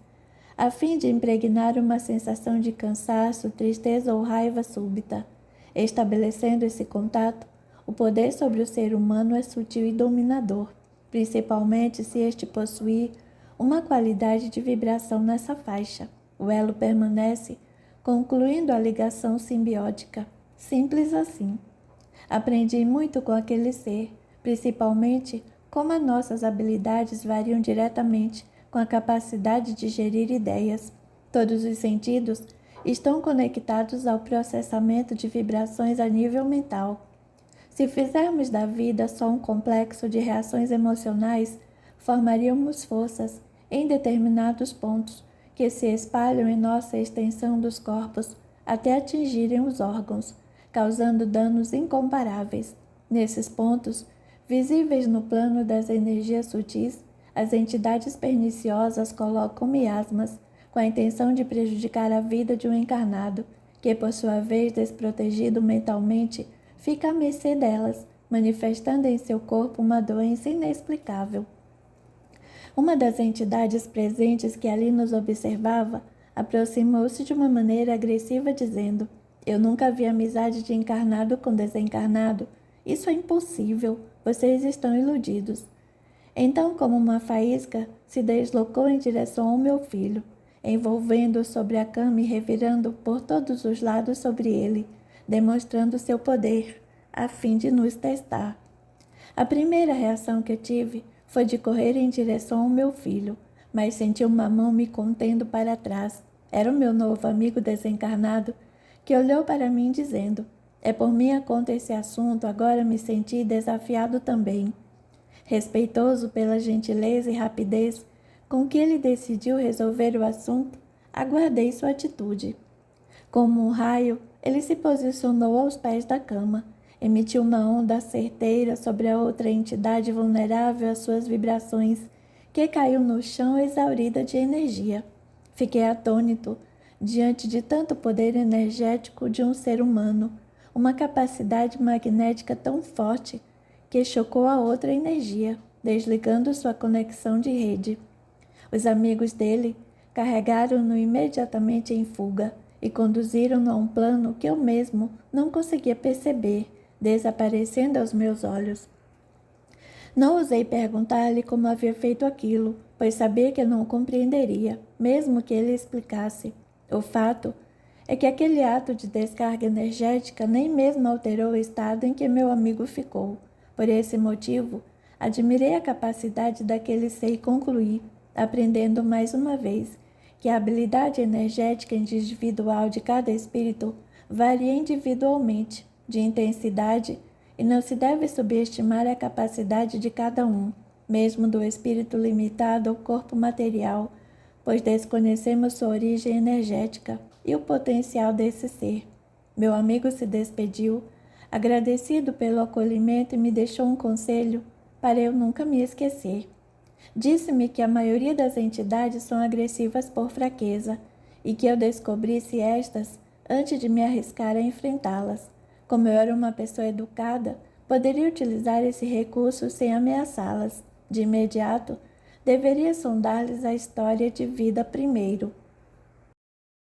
a fim de impregnar uma sensação de cansaço, tristeza ou raiva súbita. Estabelecendo esse contato, o poder sobre o ser humano é sutil e dominador, principalmente se este possuir uma qualidade de vibração nessa faixa. O elo permanece, concluindo a ligação simbiótica. Simples assim. Aprendi muito com aquele ser, principalmente como as nossas habilidades variam diretamente com a capacidade de gerir ideias. Todos os sentidos estão conectados ao processamento de vibrações a nível mental. Se fizermos da vida só um complexo de reações emocionais, formaríamos forças em determinados pontos que se espalham em nossa extensão dos corpos até atingirem os órgãos, causando danos incomparáveis. Nesses pontos, visíveis no plano das energias sutis, as entidades perniciosas colocam miasmas com a intenção de prejudicar a vida de um encarnado, que por sua vez, desprotegido mentalmente, fica à mercê delas, manifestando em seu corpo uma doença inexplicável. Uma das entidades presentes que ali nos observava aproximou-se de uma maneira agressiva, dizendo: Eu nunca vi amizade de encarnado com desencarnado. Isso é impossível. Vocês estão iludidos. Então, como uma faísca, se deslocou em direção ao meu filho, envolvendo-o sobre a cama e revirando por todos os lados sobre ele, demonstrando seu poder, a fim de nos testar. A primeira reação que tive foi de correr em direção ao meu filho, mas senti uma mão me contendo para trás. Era o meu novo amigo desencarnado, que olhou para mim dizendo: É por minha conta esse assunto, agora me senti desafiado também. Respeitoso pela gentileza e rapidez com que ele decidiu resolver o assunto, aguardei sua atitude. Como um raio, ele se posicionou aos pés da cama, emitiu uma onda certeira sobre a outra entidade vulnerável às suas vibrações, que caiu no chão exaurida de energia. Fiquei atônito diante de tanto poder energético de um ser humano, uma capacidade magnética tão forte que chocou a outra energia, desligando sua conexão de rede. Os amigos dele carregaram-no imediatamente em fuga e conduziram-no a um plano que eu mesmo não conseguia perceber, desaparecendo aos meus olhos. Não ousei perguntar-lhe como havia feito aquilo, pois sabia que eu não o compreenderia, mesmo que ele explicasse. O fato é que aquele ato de descarga energética nem mesmo alterou o estado em que meu amigo ficou. Por esse motivo, admirei a capacidade daquele ser concluir, aprendendo mais uma vez que a habilidade energética individual de cada espírito varia individualmente, de intensidade, e não se deve subestimar a capacidade de cada um, mesmo do espírito limitado ao corpo material, pois desconhecemos sua origem energética e o potencial desse ser. Meu amigo se despediu, agradecido pelo acolhimento, e me deixou um conselho para eu nunca me esquecer. Disse-me que a maioria das entidades são agressivas por fraqueza e que eu descobrisse estas antes de me arriscar a enfrentá-las. Como eu era uma pessoa educada, poderia utilizar esse recurso sem ameaçá-las. De imediato, deveria sondar-lhes a história de vida primeiro,